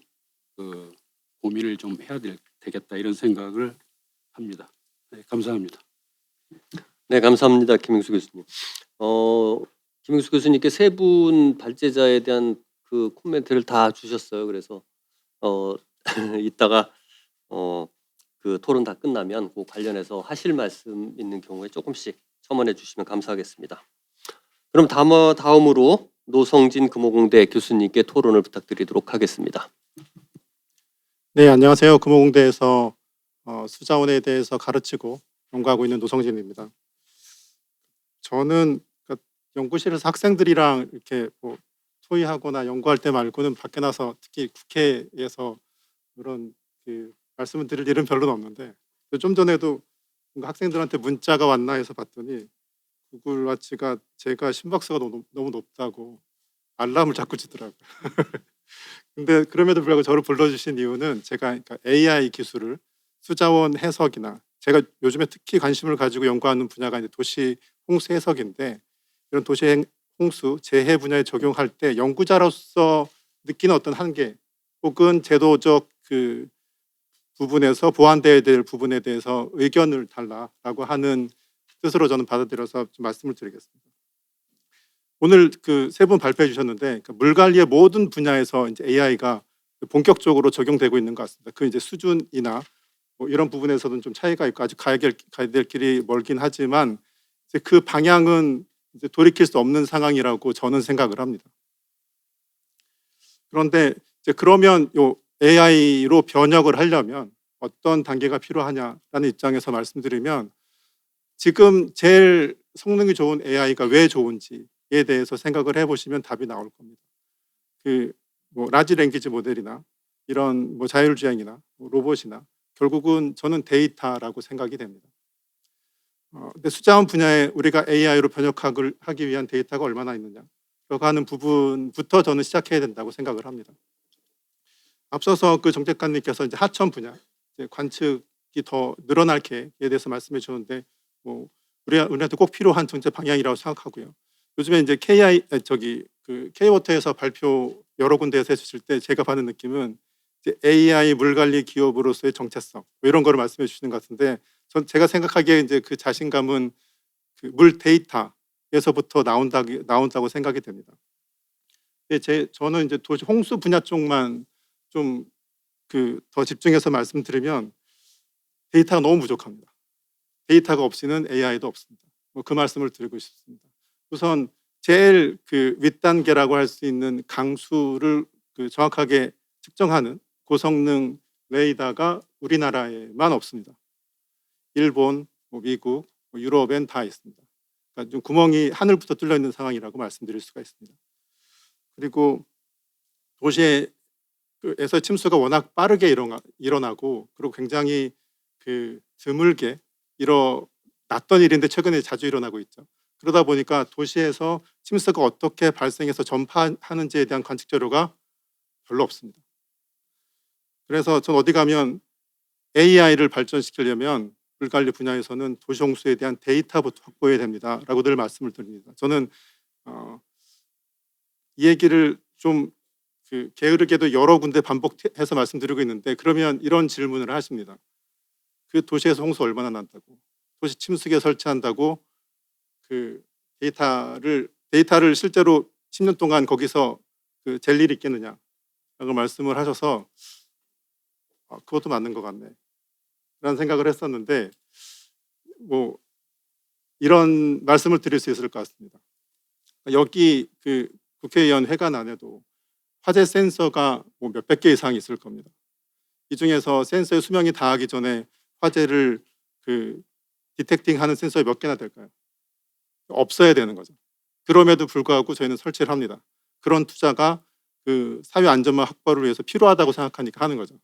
S4: 고민을 좀 해야 되겠다 이런 생각을 합니다. 네, 감사합니다.
S1: 네, 감사합니다. 김ing수 교수님. 김ing수 교수님께 세 분 발제자에 대한 그 코멘트를 다 주셨어요. 그래서 이따가 그 토론 다 끝나면 그 관련해서 하실 말씀 있는 경우에 조금씩 첨언해 주시면 감사하겠습니다. 그럼 다음으로 노성진 금호공대 교수님께 토론을 부탁드리도록 하겠습니다.
S5: 네, 안녕하세요. 금호공대에서 수자원에 대해서 가르치고 연구하고 있는 노성진입니다. 저는 연구실에서 학생들이랑 이렇게 뭐 토의하거나 연구할 때 말고는 밖에 나서 특히 국회에서 그런 말씀을 드릴 일은 별로는 없는데 좀 전에도 뭔가 학생들한테 문자가 왔나 해서 봤더니 구글 와치가 제가 심박수가 너무 높다고 알람을 자꾸 주더라고요. 근데 그럼에도 불구하고 저를 불러주신 이유는 제가 AI 기술을 수자원 해석이나 제가 요즘에 특히 관심을 가지고 연구하는 분야가 이제 도시 홍수 해석인데 이런 도시 홍수 재해 분야에 적용할 때 연구자로서 느끼는 어떤 한계 혹은 제도적 그 부분에서 보완돼야 될 부분에 대해서 의견을 달라라고 하는 뜻으로 저는 받아들여서 좀 말씀을 드리겠습니다. 오늘 그 세 분 발표해 주셨는데 물 관리의 모든 분야에서 이제 AI가 본격적으로 적용되고 있는 것 같습니다. 그 이제 수준이나 뭐 이런 부분에서는 좀 차이가 있고 아직 가야 될 길이 멀긴 하지만 이제 그 방향은 이제 돌이킬 수 없는 상황이라고 저는 생각을 합니다. 그런데 이제 그러면 요 AI로 변혁을 하려면 어떤 단계가 필요하냐라는 입장에서 말씀드리면 지금 제일 성능이 좋은 AI가 왜 좋은지에 대해서 생각을 해보시면 답이 나올 겁니다. 뭐 라지 랭귀지 모델이나 이런 뭐 자율주행이나 뭐 로봇이나 결국은 저는 데이터라고 생각이 됩니다. 근데 수자원 분야에 우리가 AI로 변혁하기 위한 데이터가 얼마나 있느냐 라고 하는 부분부터 저는 시작해야 된다고 생각을 합니다. 앞서서 그 정 작가님께서 이제 하천 분야 이제 관측이 더 늘어날 계획에 대해서 말씀해 주셨는데 뭐 우리한테 꼭 필요한 정책 방향이라고 생각하고요. 요즘에 이제 K워터에서 발표 여러 군데에서 해주실 때 제가 받는 느낌은 이제 AI 물관리 기업으로서의 정체성 뭐 이런 거를 말씀해 주시는 것 같은데 제가 생각하기에 이제 그 자신감은 그 물 데이터에서부터 나온다고 생각이 됩니다. 저는 이제 도시 홍수 분야 쪽만 좀 더 집중해서 말씀드리면 데이터가 너무 부족합니다. 데이터가 없이는 AI도 없습니다. 뭐 그 말씀을 드리고 싶습니다. 우선 제일 그 윗단계라고 할 수 있는 강수를 정확하게 측정하는 고성능 레이더가 우리나라에만 없습니다. 일본, 뭐 미국, 뭐 유럽엔 다 있습니다. 그러니까 좀 구멍이 하늘부터 뚫려 있는 상황이라고 말씀드릴 수가 있습니다. 그리고 도시에서 침수가 워낙 빠르게 일어나고 그리고 굉장히 드물게 일어나는 낯선 일인데 최근에 자주 일어나고 있죠. 그러다 보니까 도시에서 침수가 어떻게 발생해서 전파하는지에 대한 관측 자료가 별로 없습니다. 그래서 전 어디 가면 AI를 발전시키려면 물관리 분야에서는 도시 홍수에 대한 데이터부터 확보해야 됩니다라고 늘 말씀을 드립니다. 저는 이 얘기를 좀 게으르게도 여러 군데 반복해서 말씀드리고 있는데, 그러면 이런 질문을 하십니다. 그 도시에서 홍수 얼마나 난다고, 도시 침수계 설치한다고 그 데이터를 실제로 10년 동안 거기서 잴 일이 있겠느냐 라고 말씀을 하셔서 그것도 맞는 것 같네 라는 생각을 했었는데, 뭐 이런 말씀을 드릴 수 있을 것 같습니다. 여기 국회의원 회관 안에도 화재 센서가 뭐 몇백 개 이상 있을 겁니다. 이 중에서 센서의 수명이 다하기 전에 화재를 디텍팅하는 센서가 몇 개나 될까요? 없어야 되는 거죠. 그럼에도 불구하고 저희는 설치를 합니다. 그런 투자가 사회 안전망 확보를 위해서 필요하다고 생각하니까 하는 거죠.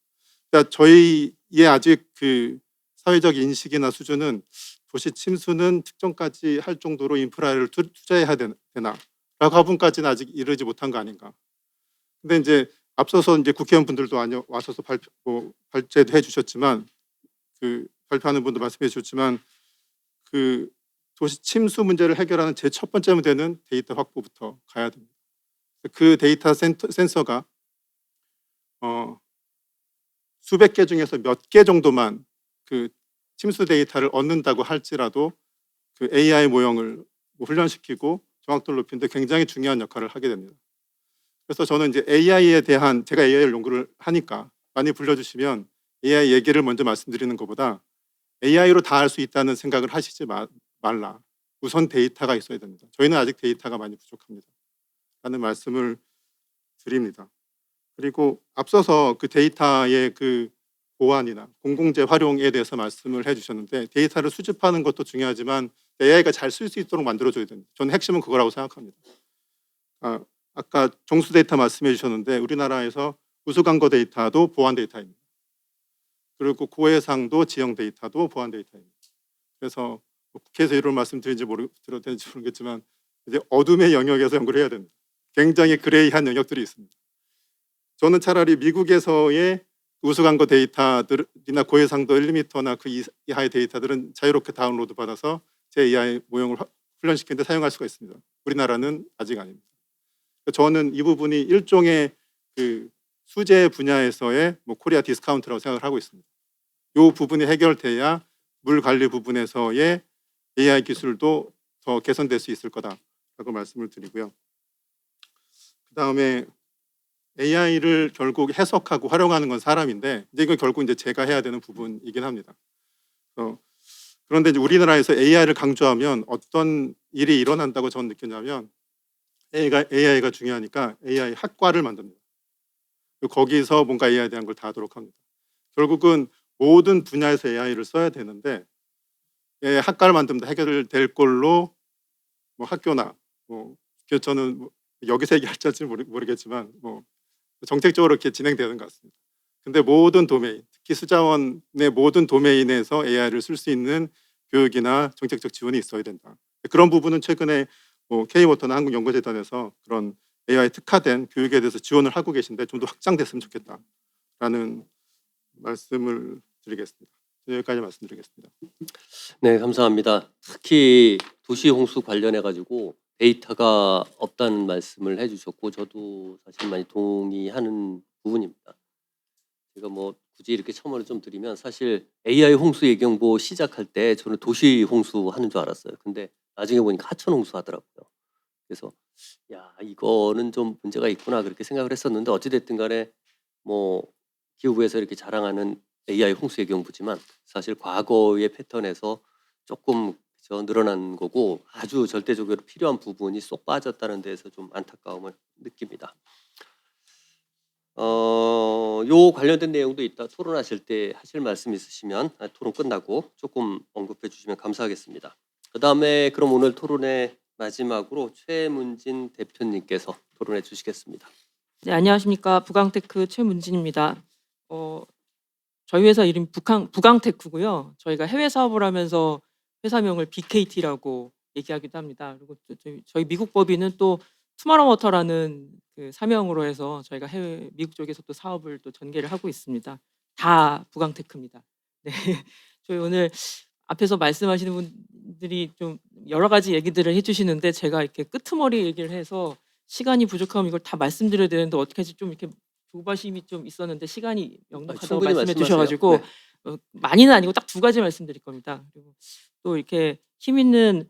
S5: 그러니까 저희의 아직 사회적 인식이나 수준은 도시 침수는 측정까지 할 정도로 인프라를 투자해야 되나 라고 화분까지는 아직 이르지 못한 거 아닌가. 근데 이제 앞서서 이제 국회의원분들도 와서서 발제도 해주셨지만, 발표하는 분도 말씀해 주셨지만, 도시 침수 문제를 해결하는 제 첫 번째 문제는 데이터 확보부터 가야 됩니다. 그 데이터 센서가 수백 개 중에서 몇 개 정도만 침수 데이터를 얻는다고 할지라도 AI 모형을 훈련시키고 정확도를 높이는데 굉장히 중요한 역할을 하게 됩니다. 그래서 저는 이제 AI에 대한, 제가 AI를 연구를 하니까 많이 불러주시면 AI 얘기를 먼저 말씀드리는 것보다 AI로 다 할 수 있다는 생각을 하시지 말라. 우선 데이터가 있어야 됩니다. 저희는 아직 데이터가 많이 부족합니다 라는 말씀을 드립니다. 그리고 앞서서 데이터의 보안이나 공공재 활용에 대해서 말씀을 해주셨는데, 데이터를 수집하는 것도 중요하지만 AI가 잘 쓸 수 있도록 만들어줘야 됩니다. 저는 핵심은 그거라고 생각합니다. 아까 정수 데이터 말씀해 주셨는데, 우리나라에서 우수광거 데이터도 보안 데이터입니다. 그리고 고해상도 지형 데이터도 보안 데이터입니다. 그래서 국회에서 이런 말씀 드렸는지 모르겠지만 이제 어둠의 영역에서 연구를 해야 됩니다. 굉장히 그레이한 영역들이 있습니다. 저는 차라리 미국에서의 우수광거 데이터들이나 고해상도 1m나 그 이하의 데이터들은 자유롭게 다운로드 받아서 제 AI 모형을 훈련시키는 데 사용할 수가 있습니다. 우리나라는 아직 아닙니다. 저는 이 부분이 일종의 수제 분야에서의 코리아 디스카운트라고 생각을 하고 있습니다. 이 부분이 해결돼야 물 관리 부분에서의 AI 기술도 더 개선될 수 있을 거다라고 말씀을 드리고요. 그 다음에 AI를 결국 해석하고 활용하는 건 사람인데, 이제 이건 결국 이제 제가 해야 되는 부분이긴 합니다. 그런데 이제 우리나라에서 AI를 강조하면 어떤 일이 일어난다고 저는 느꼈냐면, AI가 중요하니까 AI 학과를 만듭니다. 거기서 뭔가 AI에 대한 걸 다 하도록 합니다. 결국은 모든 분야에서 AI를 써야 되는데, 학과를 만들면 해결될 걸로 학교나 저는 여기서 얘기할지 모르겠지만 정책적으로 이렇게 진행되는 것 같습니다. 근데 모든 도메인, 특히 수자원의 모든 도메인에서 AI를 쓸 수 있는 교육이나 정책적 지원이 있어야 된다. 그런 부분은 최근에 K워터나 한국연구재단에서 그런 AI 특화된 교육에 대해서 지원을 하고 계신데 좀 더 확장됐으면 좋겠다라는 말씀을 드리겠습니다. 여기까지 말씀드리겠습니다.
S1: 네, 감사합니다. 특히 도시 홍수 관련해 가지고 데이터가 없다는 말씀을 해주셨고, 저도 사실 많이 동의하는 부분입니다. 제가 굳이 이렇게 첨언을 좀 드리면, 사실 AI 홍수 예경보 시작할 때 저는 도시 홍수 하는 줄 알았어요. 근데 나중에 보니까 하천 홍수 하더라고요. 그래서 야, 이거는 좀 문제가 있구나 그렇게 생각을 했었는데, 어찌됐든 간에 기후부에서 이렇게 자랑하는 AI 홍수 예경보지만 사실 과거의 패턴에서 조금 늘어난 거고, 아주 절대적으로 필요한 부분이 쏙 빠졌다는 데에서 좀 안타까움을 느낍니다. 요 관련된 내용도 있다 토론하실 때 하실 말씀 있으시면 토론 끝나고 조금 언급해 주시면 감사하겠습니다. 그 다음에 그럼 오늘 토론의 마지막으로 최문진 대표님께서 토론해 주시겠습니다.
S6: 네, 안녕하십니까. 부강테크 최문진입니다. 저희 회사 이름이 부강테크고요. 저희가 해외 사업을 하면서 회사명을 BKT라고 얘기하기도 합니다. 그리고 또 저희 미국 법인은 또 투마로워터라는 그 사명으로 해서 저희가 해외 미국 쪽에서 또 사업을 또 전개를 하고 있습니다. 다 부강테크입니다. 네. 저희 오늘 앞에서 말씀하시는 분들이 좀 여러 가지 얘기들을 해주시는데 제가 이렇게 끄트머리 얘기를 해서 시간이 부족하면 이걸 다 말씀드려야 되는데 어떻게 하지 좀 이렇게 조바심이 좀 있었는데 시간이 넉넉하다고
S1: 충분히
S6: 말씀해
S1: 말씀하세요.
S6: 주셔가지고
S1: 네.
S6: 많이는 아니고 딱 두 가지 말씀드릴 겁니다. 그리고 또 이렇게 힘 있는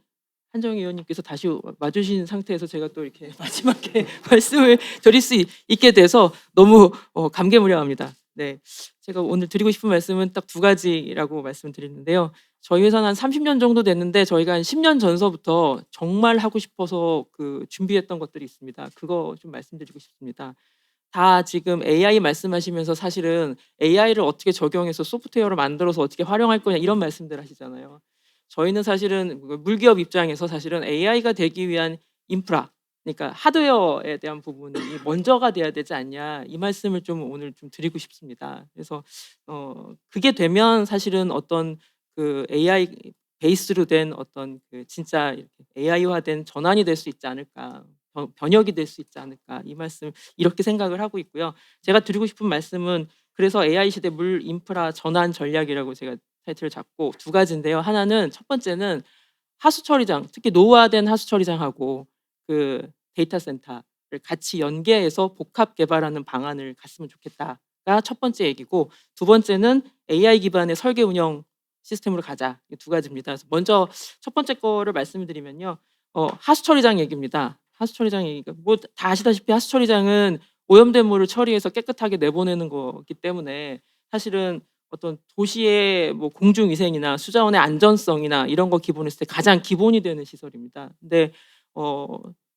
S6: 한정희 의원님께서 다시 와주신 상태에서 제가 또 이렇게 마지막에 말씀을 드릴 수 있게 돼서 너무 감개무량합니다. 네, 제가 오늘 드리고 싶은 말씀은 딱 두 가지라고 말씀드리는데요. 저희 회사는 한 30년 정도 됐는데 저희가 한 10년 전서부터 정말 하고 싶어서 그 준비했던 것들이 있습니다. 그거 좀 말씀드리고 싶습니다. 다 지금 AI 말씀하시면서 사실은 AI를 어떻게 적용해서 소프트웨어를 만들어서 어떻게 활용할 거냐 이런 말씀들 하시잖아요. 저희는 사실은 물기업 입장에서 사실은 AI가 되기 위한 인프라, 그러니까 하드웨어에 대한 부분이 먼저가 돼야 되지 않냐 이 말씀을 좀 오늘 좀 드리고 싶습니다. 그래서 그게 되면 사실은 어떤 그 AI 베이스로 된 어떤 그 진짜 AI화된 전환이 될 수 있지 않을까, 변혁이 될 수 있지 않을까 이 말씀 이렇게 생각을 하고 있고요. 제가 드리고 싶은 말씀은 그래서 AI 시대 물 인프라 전환 전략이라고 제가 타이틀을 잡고 두 가지인데요. 하나는 첫 번째는 하수 처리장, 특히 노후화된 하수 처리장하고 그 데이터 센터를 같이 연계해서 복합 개발하는 방안을 갔으면 좋겠다가 첫 번째 얘기고, 두 번째는 AI 기반의 설계 운영 시스템으로 가자. 이 두 가지입니다. 그래서 먼저 첫 번째 거를 말씀드리면요. 하수 처리장 얘기입니다. 하수 처리장 얘기가 뭐 다 아시다시피 하수 처리장은 오염된 물을 처리해서 깨끗하게 내보내는 거기 때문에 사실은 어떤 도시의 뭐 공중위생이나 수자원의 안전성이나 이런 거 기본했을 때 가장 기본이 되는 시설입니다. 근데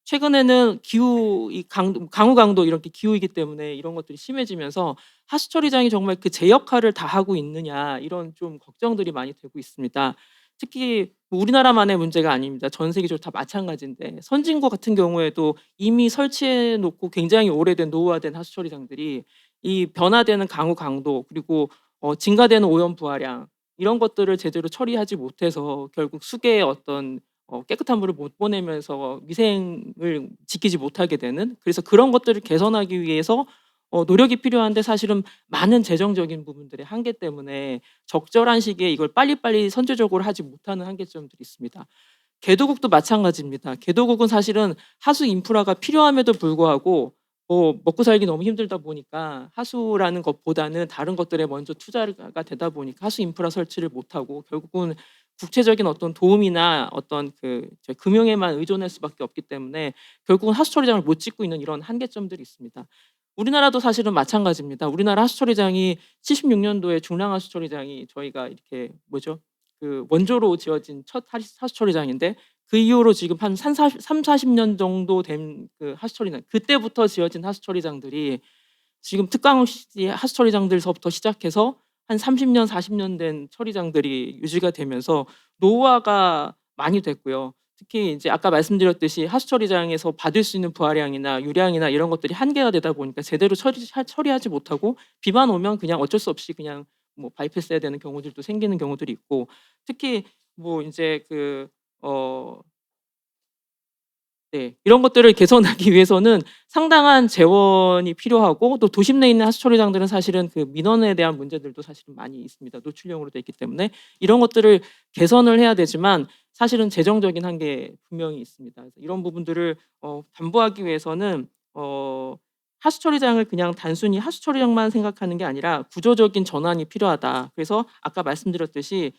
S6: 최근에는 기후 강우 강도 이렇게 기후이기 때문에 이런 것들이 심해지면서 하수 처리장이 정말 그 제 역할을 다 하고 있느냐 이런 좀 걱정들이 많이 되고 있습니다. 특히 뭐 우리나라만의 문제가 아닙니다. 전 세계적으로 다 마찬가지인데 선진국 같은 경우에도 이미 설치해 놓고 굉장히 오래된 노후화된 하수 처리장들이 이 변화되는 강우 강도 그리고 증가되는 오염 부하량 이런 것들을 제대로 처리하지 못해서 결국 수계의 어떤 깨끗한 물을 못 보내면서 위생을 지키지 못하게 되는, 그래서 그런 것들을 개선하기 위해서 노력이 필요한데 사실은 많은 재정적인 부분들의 한계 때문에 적절한 시기에 이걸 빨리빨리 선제적으로 하지 못하는 한계점들이 있습니다. 개도국도 마찬가지입니다. 개도국은 사실은 하수 인프라가 필요함에도 불구하고 먹고 살기 너무 힘들다 보니까 하수라는 것보다는 다른 것들에 먼저 투자가 되다 보니까 하수 인프라 설치를 못하고 결국은 국제적인 어떤 도움이나 어떤 그 금융에만 의존할 수밖에 없기 때문에 결국은 하수 처리장을 못 짓고 있는 이런 한계점들이 있습니다. 우리나라도 사실은 마찬가지입니다. 우리나라 하수 처리장이 76년도에 중랑 하수 처리장이 저희가 이렇게 그 원조로 지어진 첫 하수 처리장인데 그 이후로 지금 한 30-40년 정도 된 그 하수 처리장, 그때부터 지어진 하수 처리장들이 지금 특강시 하수 처리장들서부터 시작해서 한 30년, 40년 된 처리장들이 유지가 되면서 노후화가 많이 됐고요. 특히 이제 아까 말씀드렸듯이 하수 처리장에서 받을 수 있는 부하량이나 유량이나 이런 것들이 한계가 되다 보니까 제대로 처리하지 못하고 비만 오면 그냥 어쩔 수 없이 그냥 뭐 바이패스해야 되는 경우들도 생기는 경우들이 있고, 특히 뭐 이제 네, 이런 것들을 개선하기 위해서는 상당한 재원이 필요하고 또 도심 내에 있는 하수 처리장들은 사실은 그 민원에 대한 문제들도 사실은 많이 있습니다. 노출형으로 돼 있기 때문에 이런 것들을 개선을 해야 되지만 사실은 재정적인 한계 분명히 있습니다. 그래서 이런 부분들을 담보하기 위해서는 하수 처리장을 그냥 단순히 하수 처리장만 생각하는 게 아니라 구조적인 전환이 필요하다. 그래서 아까 말씀드렸듯이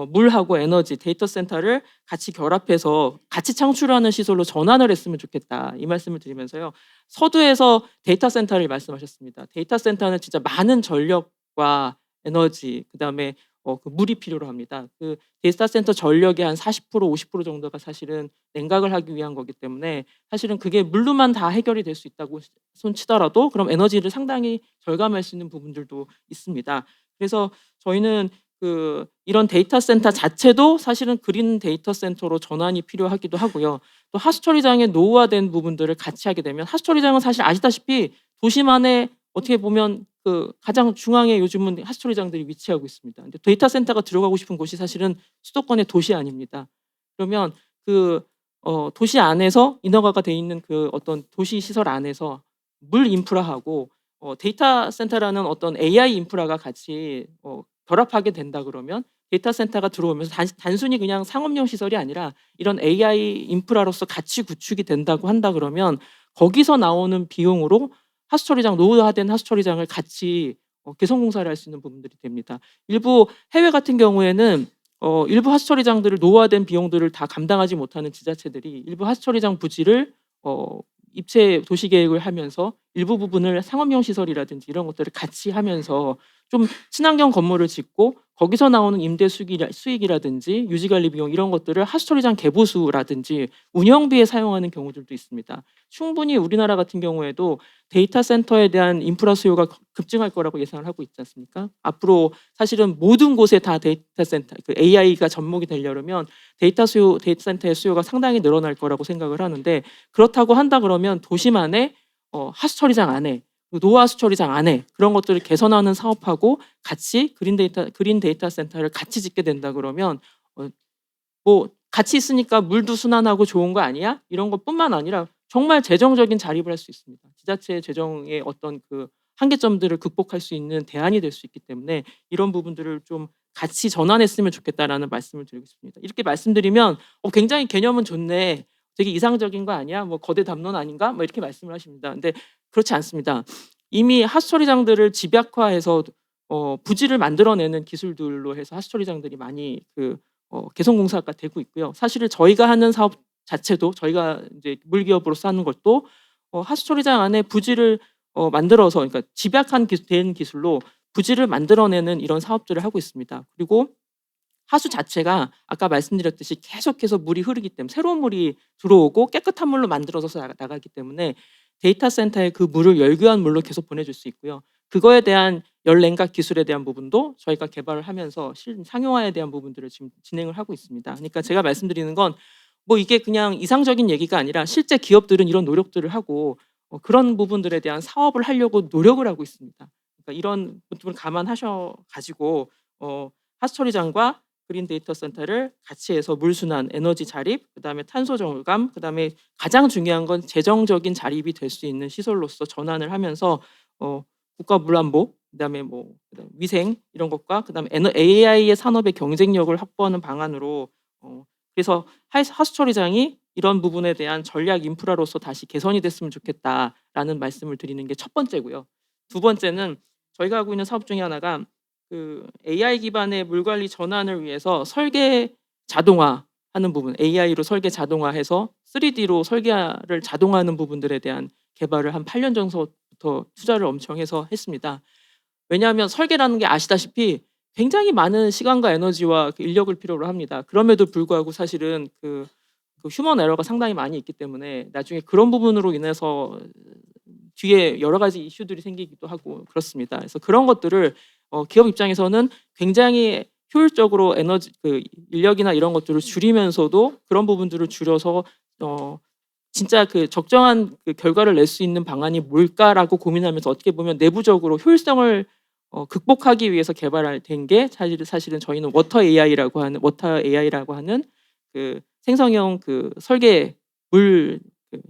S6: 물하고 에너지, 데이터 센터를 같이 결합해서 같이 창출하는 시설로 전환을 했으면 좋겠다. 이 말씀을 드리면서요. 서두에서 데이터 센터를 말씀하셨습니다. 데이터 센터는 진짜 많은 전력과 에너지, 그다음에 그 물이 필요로 합니다. 그 데이터 센터 전력의 한 40%, 50% 정도가 사실은 냉각을 하기 위한 거기 때문에 사실은 그게 물로만 다 해결이 될 수 있다고 손치더라도 그럼 에너지를 상당히 절감할 수 있는 부분들도 있습니다. 그래서 저희는 이런 데이터 센터 자체도 사실은 그린 데이터 센터로 전환이 필요하기도 하고요. 또 하수 처리장의 노후화된 부분들을 같이 하게 되면 하수 처리장은 사실 아시다시피 도심 안에 어떻게 보면 그 가장 중앙에 요즘은 핫스토리장들이 위치하고 있습니다. 근데 데이터 센터가 들어가고 싶은 곳이 사실은 수도권의 도시 아닙니다. 그러면 그 도시 안에서 인허가가 돼 있는 그 어떤 도시 시설 안에서 물 인프라하고 데이터 센터라는 어떤 AI 인프라가 같이 결합하게 된다 그러면 데이터 센터가 들어오면서 단순히 그냥 상업용 시설이 아니라 이런 AI 인프라로서 같이 구축이 된다고 한다 그러면 거기서 나오는 비용으로 핫스토리장, 노후화된 핫스토리장을 같이 개선공사를 할 수 있는 부분들이 됩니다. 일부 해외 같은 경우에는 일부 핫스토리장들을 노후화된 비용들을 다 감당하지 못하는 지자체들이 일부 핫스토리장 부지를 입체 도시계획을 하면서 일부 부분을 상업용 시설이라든지 이런 것들을 같이 하면서 좀 친환경 건물을 짓고 거기서 나오는 임대 수익이라든지 유지관리 비용 이런 것들을 핫스토리장 개보수라든지 운영비에 사용하는 경우들도 있습니다. 충분히 우리나라 같은 경우에도 데이터 센터에 대한 인프라 수요가 급증할 거라고 예상을 하고 있지 않습니까? 앞으로 사실은 모든 곳에 다 데이터 센터, 그 AI가 접목이 되려면 데이터 센터의 수요가 상당히 늘어날 거라고 생각을 하는데 그렇다고 한다 그러면 도시만의 핫스토리장 안에 노후 핫스토리장 안에 그런 것들을 개선하는 사업하고 같이 그린 데이터 센터를 같이 짓게 된다 그러면 뭐 같이 있으니까 물도 순환하고 좋은 거 아니야? 이런 것뿐만 아니라 정말 재정적인 자립을 할 수 있습니다. 지자체 재정의 어떤 그 한계점들을 극복할 수 있는 대안이 될 수 있기 때문에 이런 부분들을 좀 같이 전환했으면 좋겠다라는 말씀을 드리고 싶습니다. 이렇게 말씀드리면 굉장히 개념은 좋네. 되게 이상적인 거 아니야? 뭐 거대 담론 아닌가? 뭐 이렇게 말씀을 하십니다. 근데 그렇지 않습니다. 이미 핫스토리장들을 집약화해서 부지를 만들어내는 기술들로 해서 핫스토리장들이 많이 개선공사가 되고 있고요. 사실 저희가 하는 사업 자체도 저희가 이제 물기업으로서 하는 것도 핫스토리장 안에 부지를 만들어서 그러니까 된 기술로 부지를 만들어내는 이런 사업들을 하고 있습니다. 그리고 하수 자체가 아까 말씀드렸듯이 계속해서 물이 흐르기 때문에 새로운 물이 들어오고 깨끗한 물로 만들어서 나가기 때문에 데이터 센터에 그 물을 열교한 물로 계속 보내줄 수 있고요. 그거에 대한 열냉각 기술에 대한 부분도 저희가 개발을 하면서 상용화에 대한 부분들을 지금 진행을 하고 있습니다. 그러니까 제가 말씀드리는 건 뭐 이게 그냥 이상적인 얘기가 아니라 실제 기업들은 이런 노력들을 하고 그런 부분들에 대한 사업을 하려고 노력을 하고 있습니다. 그러니까 이런 부분을 감안하셔 가지고 핫스토리장과 그린 데이터 센터를 같이 해서 물순환, 에너지 자립, 그다음에 탄소 저감, 그다음에 가장 중요한 건 재정적인 자립이 될 수 있는 시설로서 전환을 하면서 국가 물안보, 그다음에 그다음에 위생 이런 것과 그다음에 AI의 산업의 경쟁력을 확보하는 방안으로 그래서 핫스토리장이 이런 부분에 대한 전략 인프라로서 다시 개선이 됐으면 좋겠다라는 말씀을 드리는 게 첫 번째고요. 두 번째는 저희가 하고 있는 사업 중에 하나가 그 AI 기반의 물 관리 전환을 위해서 설계 자동화하는 부분, AI로 설계 자동화해서 3D로 설계를 자동화하는 부분들에 대한 개발을 한 8년 전부터 투자를 엄청 해서 했습니다. 왜냐하면 설계라는 게 아시다시피 굉장히 많은 시간과 에너지와 인력을 필요로 합니다. 그럼에도 불구하고 사실은 그 휴먼 에러가 상당히 많이 있기 때문에 나중에 그런 부분으로 인해서 뒤에 여러 가지 이슈들이 생기기도 하고 그렇습니다. 그래서 그런 것들을 기업 입장에서는 굉장히 효율적으로 에너지 인력이나 이런 것들을 줄이면서도 그런 부분들을 줄여서 진짜 그 적정한 결과를 낼 수 있는 방안이 뭘까라고 고민하면서 어떻게 보면 내부적으로 효율성을 극복하기 위해서 개발된 게 사실은 저희는 워터 AI라고 하는 그 생성형 설계 물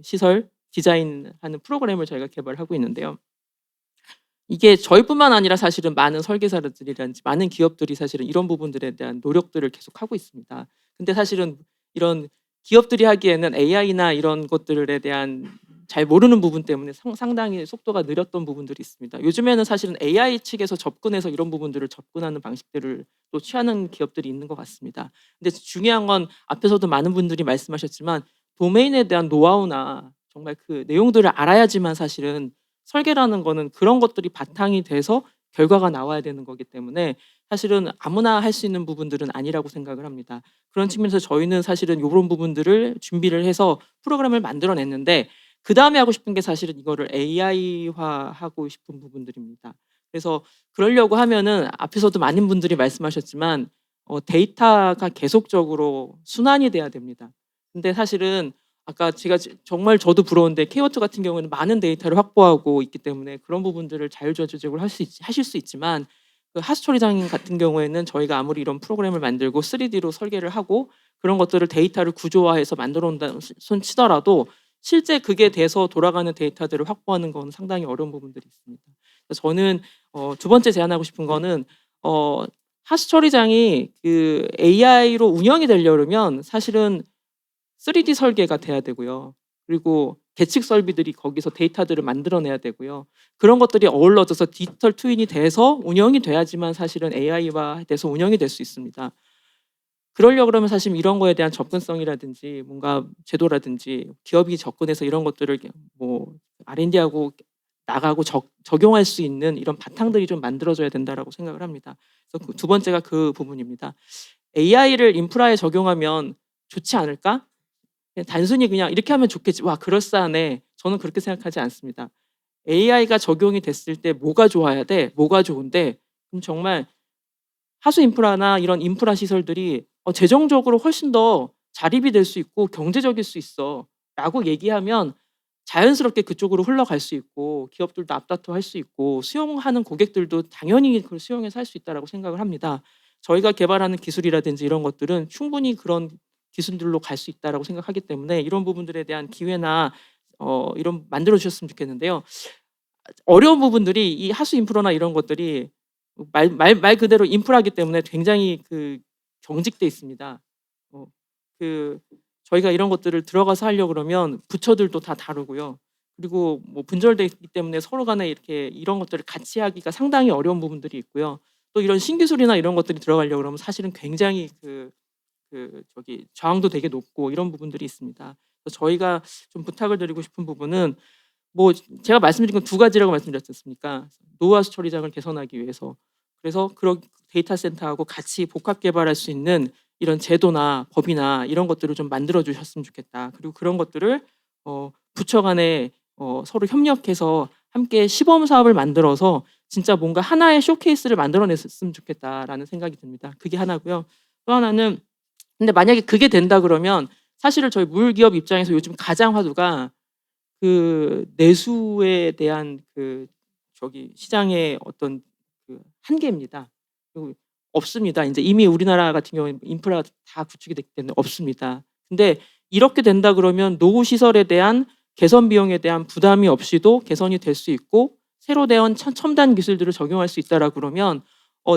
S6: 시설 디자인하는 프로그램을 저희가 개발하고 있는데요. 이게 저희뿐만 아니라 사실은 많은 설계사들이라든지 많은 기업들이 사실은 이런 부분들에 대한 노력들을 계속 하고 있습니다. 근데 사실은 이런 기업들이 하기에는 AI나 이런 것들에 대한 잘 모르는 부분 때문에 상당히 속도가 느렸던 부분들이 있습니다. 요즘에는 사실은 AI 측에서 접근해서 이런 부분들을 접근하는 방식들을 또 취하는 기업들이 있는 것 같습니다. 근데 중요한 건 앞에서도 많은 분들이 말씀하셨지만 도메인에 대한 노하우나 정말 그 내용들을 알아야지만 사실은 설계라는 거는 그런 것들이 바탕이 돼서 결과가 나와야 되는 거기 때문에 사실은 아무나 할 수 있는 부분들은 아니라고 생각을 합니다. 그런 측면에서 저희는 사실은 이런 부분들을 준비를 해서 프로그램을 만들어냈는데 그 다음에 하고 싶은 게 사실은 이거를 AI화하고 싶은 부분들입니다. 그래서 그러려고 하면은 앞에서도 많은 분들이 말씀하셨지만 데이터가 계속적으로 순환이 돼야 됩니다. 근데 사실은 아까 제가 정말 저도 부러운데 K워터 같은 경우에는 많은 데이터를 확보하고 있기 때문에 그런 부분들을 자율조직을 하실 수 있지만 그 하수처리장 같은 경우에는 저희가 아무리 이런 프로그램을 만들고 3D로 설계를 하고 그런 것들을 데이터를 구조화해서 만들어 온다는 손 치더라도 실제 그게 돼서 돌아가는 데이터들을 확보하는 건 상당히 어려운 부분들이 있습니다. 그래서 저는 두 번째 제안하고 싶은 거는 하수처리장이 그 AI로 운영이 되려면 사실은 3D 설계가 돼야 되고요. 그리고 계측 설비들이 거기서 데이터들을 만들어내야 되고요. 그런 것들이 어우러져서 디지털 트윈이 돼서 운영이 돼야지만 사실은 AI화 돼서 운영이 될 수 있습니다. 그러려고 그러면 사실 이런 거에 대한 접근성이라든지 뭔가 제도라든지 기업이 접근해서 이런 것들을 뭐 R&D하고 나가고 적용할 수 있는 이런 바탕들이 좀 만들어져야 된다라고 생각을 합니다. 그래서 두 번째가 그 부분입니다. AI를 인프라에 적용하면 좋지 않을까? 단순히 그냥 이렇게 하면 좋겠지. 와, 그럴싸하네. 저는 그렇게 생각하지 않습니다. AI가 적용이 됐을 때 뭐가 좋아야 돼? 뭐가 좋은데? 그럼 정말 하수 인프라나 이런 인프라 시설들이 재정적으로 훨씬 더 자립이 될 수 있고 경제적일 수 있어 라고 얘기하면 자연스럽게 그쪽으로 흘러갈 수 있고 기업들도 앞다퉈 할 수 있고 수용하는 고객들도 당연히 그걸 수용해서 할 수 있다고 생각을 합니다. 저희가 개발하는 기술이라든지 이런 것들은 충분히 그런 기술들로 갈 수 있다고 생각하기 때문에 이런 부분들에 대한 기회나 이런 만들어 주셨으면 좋겠는데요. 어려운 부분들이 이 하수 인프라나 이런 것들이 말 그대로 인프라이기 때문에 굉장히 그 경직돼 있습니다. 그 저희가 이런 것들을 들어가서 하려고 그러면 부처들도 다 다르고요. 그리고 뭐 분절돼 있기 때문에 서로 간에 이렇게 이런 것들을 같이 하기가 상당히 어려운 부분들이 있고요. 또 이런 신기술이나 이런 것들이 들어가려고 그러면 사실은 굉장히 저항도 되게 높고 이런 부분들이 있습니다. 그래서 저희가 좀 부탁을 드리고 싶은 부분은 뭐 제가 말씀드린 건 두 가지라고 말씀드렸지 않습니까? 노후화수 처리장을 개선하기 위해서. 그래서 그런 데이터 센터하고 같이 복합 개발할 수 있는 이런 제도나 법이나 이런 것들을 좀 만들어 주셨으면 좋겠다. 그리고 그런 것들을 부처 간에 서로 협력해서 함께 시범 사업을 만들어서 진짜 뭔가 하나의 쇼케이스를 만들어냈으면 좋겠다라는 생각이 듭니다. 그게 하나고요. 또 하나는 근데 만약에 그게 된다 그러면 사실은 저희 물기업 입장에서 요즘 가장 화두가 그 내수에 대한 시장의 어떤 그 한계입니다. 그리고 없습니다. 이제 이미 우리나라 같은 경우에 인프라가 다 구축이 됐기 때문에 없습니다. 근데 이렇게 된다 그러면 노후 시설에 대한 개선 비용에 대한 부담이 없이도 개선이 될 수 있고 새로 대한 첨단 기술들을 적용할 수 있다라 그러면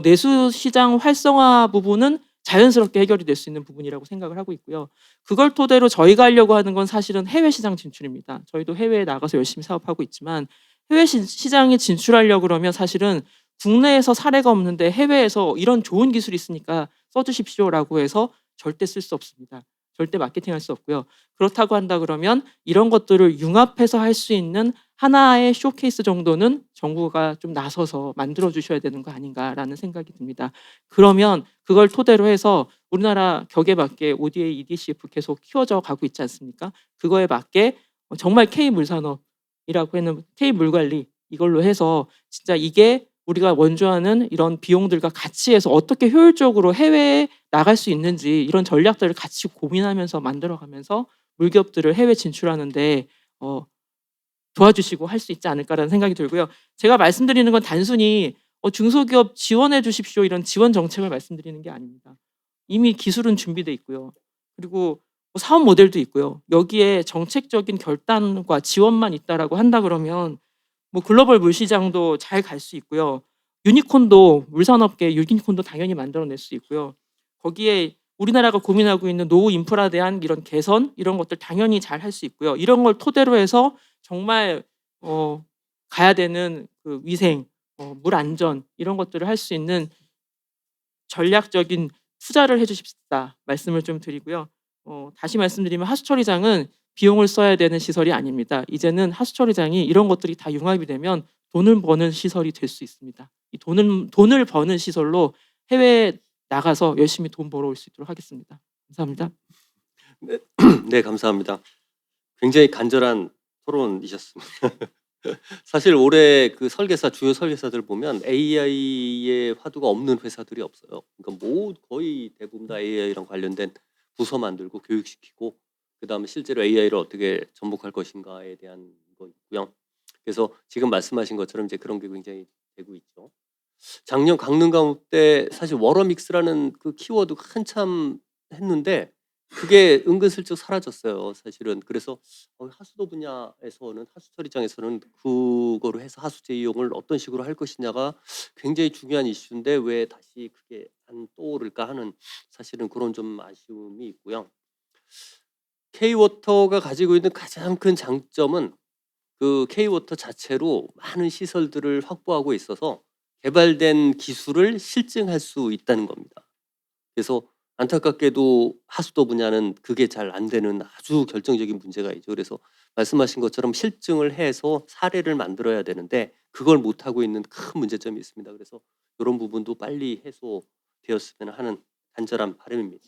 S6: 내수 시장 활성화 부분은 자연스럽게 해결이 될 수 있는 부분이라고 생각을 하고 있고요. 그걸 토대로 저희가 하려고 하는 건 사실은 해외 시장 진출입니다. 저희도 해외에 나가서 열심히 사업하고 있지만 해외 시장에 진출하려고 그러면 사실은 국내에서 사례가 없는데 해외에서 이런 좋은 기술이 있으니까 써주십시오라고 해서 절대 쓸 수 없습니다. 절대 마케팅할 수 없고요. 그렇다고 한다 그러면 이런 것들을 융합해서 할 수 있는 하나의 쇼케이스 정도는 정부가 좀 나서서 만들어 주셔야 되는 거 아닌가라는 생각이 듭니다. 그러면 그걸 토대로 해서 우리나라 격에 맞게 ODA, EDCF 계속 키워져 가고 있지 않습니까? 그거에 맞게 정말 K물산업이라고 하는 K물관리 이걸로 해서 진짜 이게 우리가 원조하는 이런 비용들과 같이 해서 어떻게 효율적으로 해외에 나갈 수 있는지 이런 전략들을 같이 고민하면서 만들어가면서 물기업들을 해외 진출하는데 도와주시고 할 수 있지 않을까라는 생각이 들고요. 제가 말씀드리는 건 단순히 중소기업 지원해 주십시오 이런 지원 정책을 말씀드리는 게 아닙니다. 이미 기술은 준비돼 있고요. 그리고 사업 모델도 있고요. 여기에 정책적인 결단과 지원만 있다라고 한다 그러면 뭐 글로벌 물시장도 잘 갈 수 있고요. 유니콘도 물산업계 유니콘도 당연히 만들어낼 수 있고요. 거기에 우리나라가 고민하고 있는 노후 인프라에 대한 이런 개선 이런 것들 당연히 잘 할 수 있고요. 이런 걸 토대로 해서 정말 가야 되는 그 위생, 물 안전 이런 것들을 할 수 있는 전략적인 투자를 해주십사 말씀을 좀 드리고요. 다시 말씀드리면 하수처리장은 비용을 써야 되는 시설이 아닙니다. 이제는 하수처리장이 이런 것들이 다 융합이 되면 돈을 버는 시설이 될 수 있습니다. 이 돈을 버는 시설로 해외에 나가서 열심히 돈 벌어올 수 있도록 하겠습니다. 감사합니다.
S1: 네, 감사합니다. 굉장히 간절한 토론이셨습니다. 사실 올해 그 주요 설계사들 보면 AI의 화두가 없는 회사들이 없어요. 그러니까 거의 대부분 다 AI랑 관련된 부서 만들고 교육시키고 그다음에 실제로 AI를 어떻게 접목할 것인가에 대한 거 있고요. 그래서 지금 말씀하신 것처럼 이제 그런 게 굉장히 되고 있죠. 작년 강릉 강업 때 사실 워러믹스라는 그 키워드가 한참 했는데 그게 은근슬쩍 사라졌어요, 사실은. 그래서 하수도 분야에서는 하수처리장에서는 그거로 해서 하수제 이용을 어떤 식으로 할 것이냐가 굉장히 중요한 이슈인데 왜 다시 그게 안 떠오를까 하는 사실은 그런 좀 아쉬움이 있고요. K워터가 가지고 있는 가장 큰 장점은 그 K워터 자체로 많은 시설들을 확보하고 있어서 개발된 기술을 실증할 수 있다는 겁니다. 그래서 안타깝게도 하수도 분야는 그게 잘 안 되는 아주 결정적인 문제가 있죠. 그래서 말씀하신 것처럼 실증을 해서 사례를 만들어야 되는데 그걸 못하고 있는 큰 문제점이 있습니다. 그래서 이런 부분도 빨리 해소되었으면 하는 간절한 바람입니다.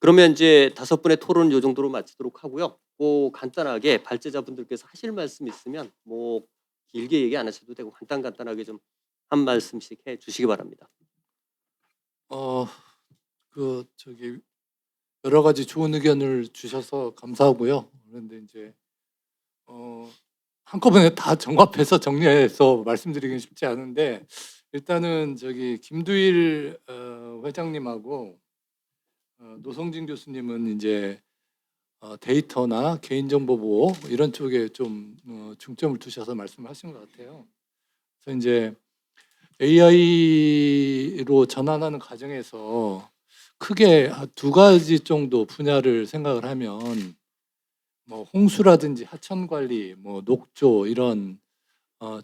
S1: 그러면 이제 5분의 토론 요 정도로 마치도록 하고요. 간단하게 발제자분들께서 하실 말씀 있으면 뭐 길게 얘기 안 하셔도 되고 간단하게 좀 한 말씀씩 해 주시기 바랍니다.
S7: 저기 여러 가지 좋은 의견을 주셔서 감사하고요. 그런데 이제 한꺼번에 다 종합해서 정리해서 말씀드리긴 쉽지 않은데 일단은 저기 김두일 회장님하고 노성진 교수님은 이제 데이터나 개인정보 보호 이런 쪽에 좀 중점을 두셔서 말씀하신 것 같아요. 그래서 이제 AI로 전환하는 과정에서 크게 2가지 정도 분야를 생각을 하면 뭐 홍수라든지 하천 관리, 뭐 녹조 이런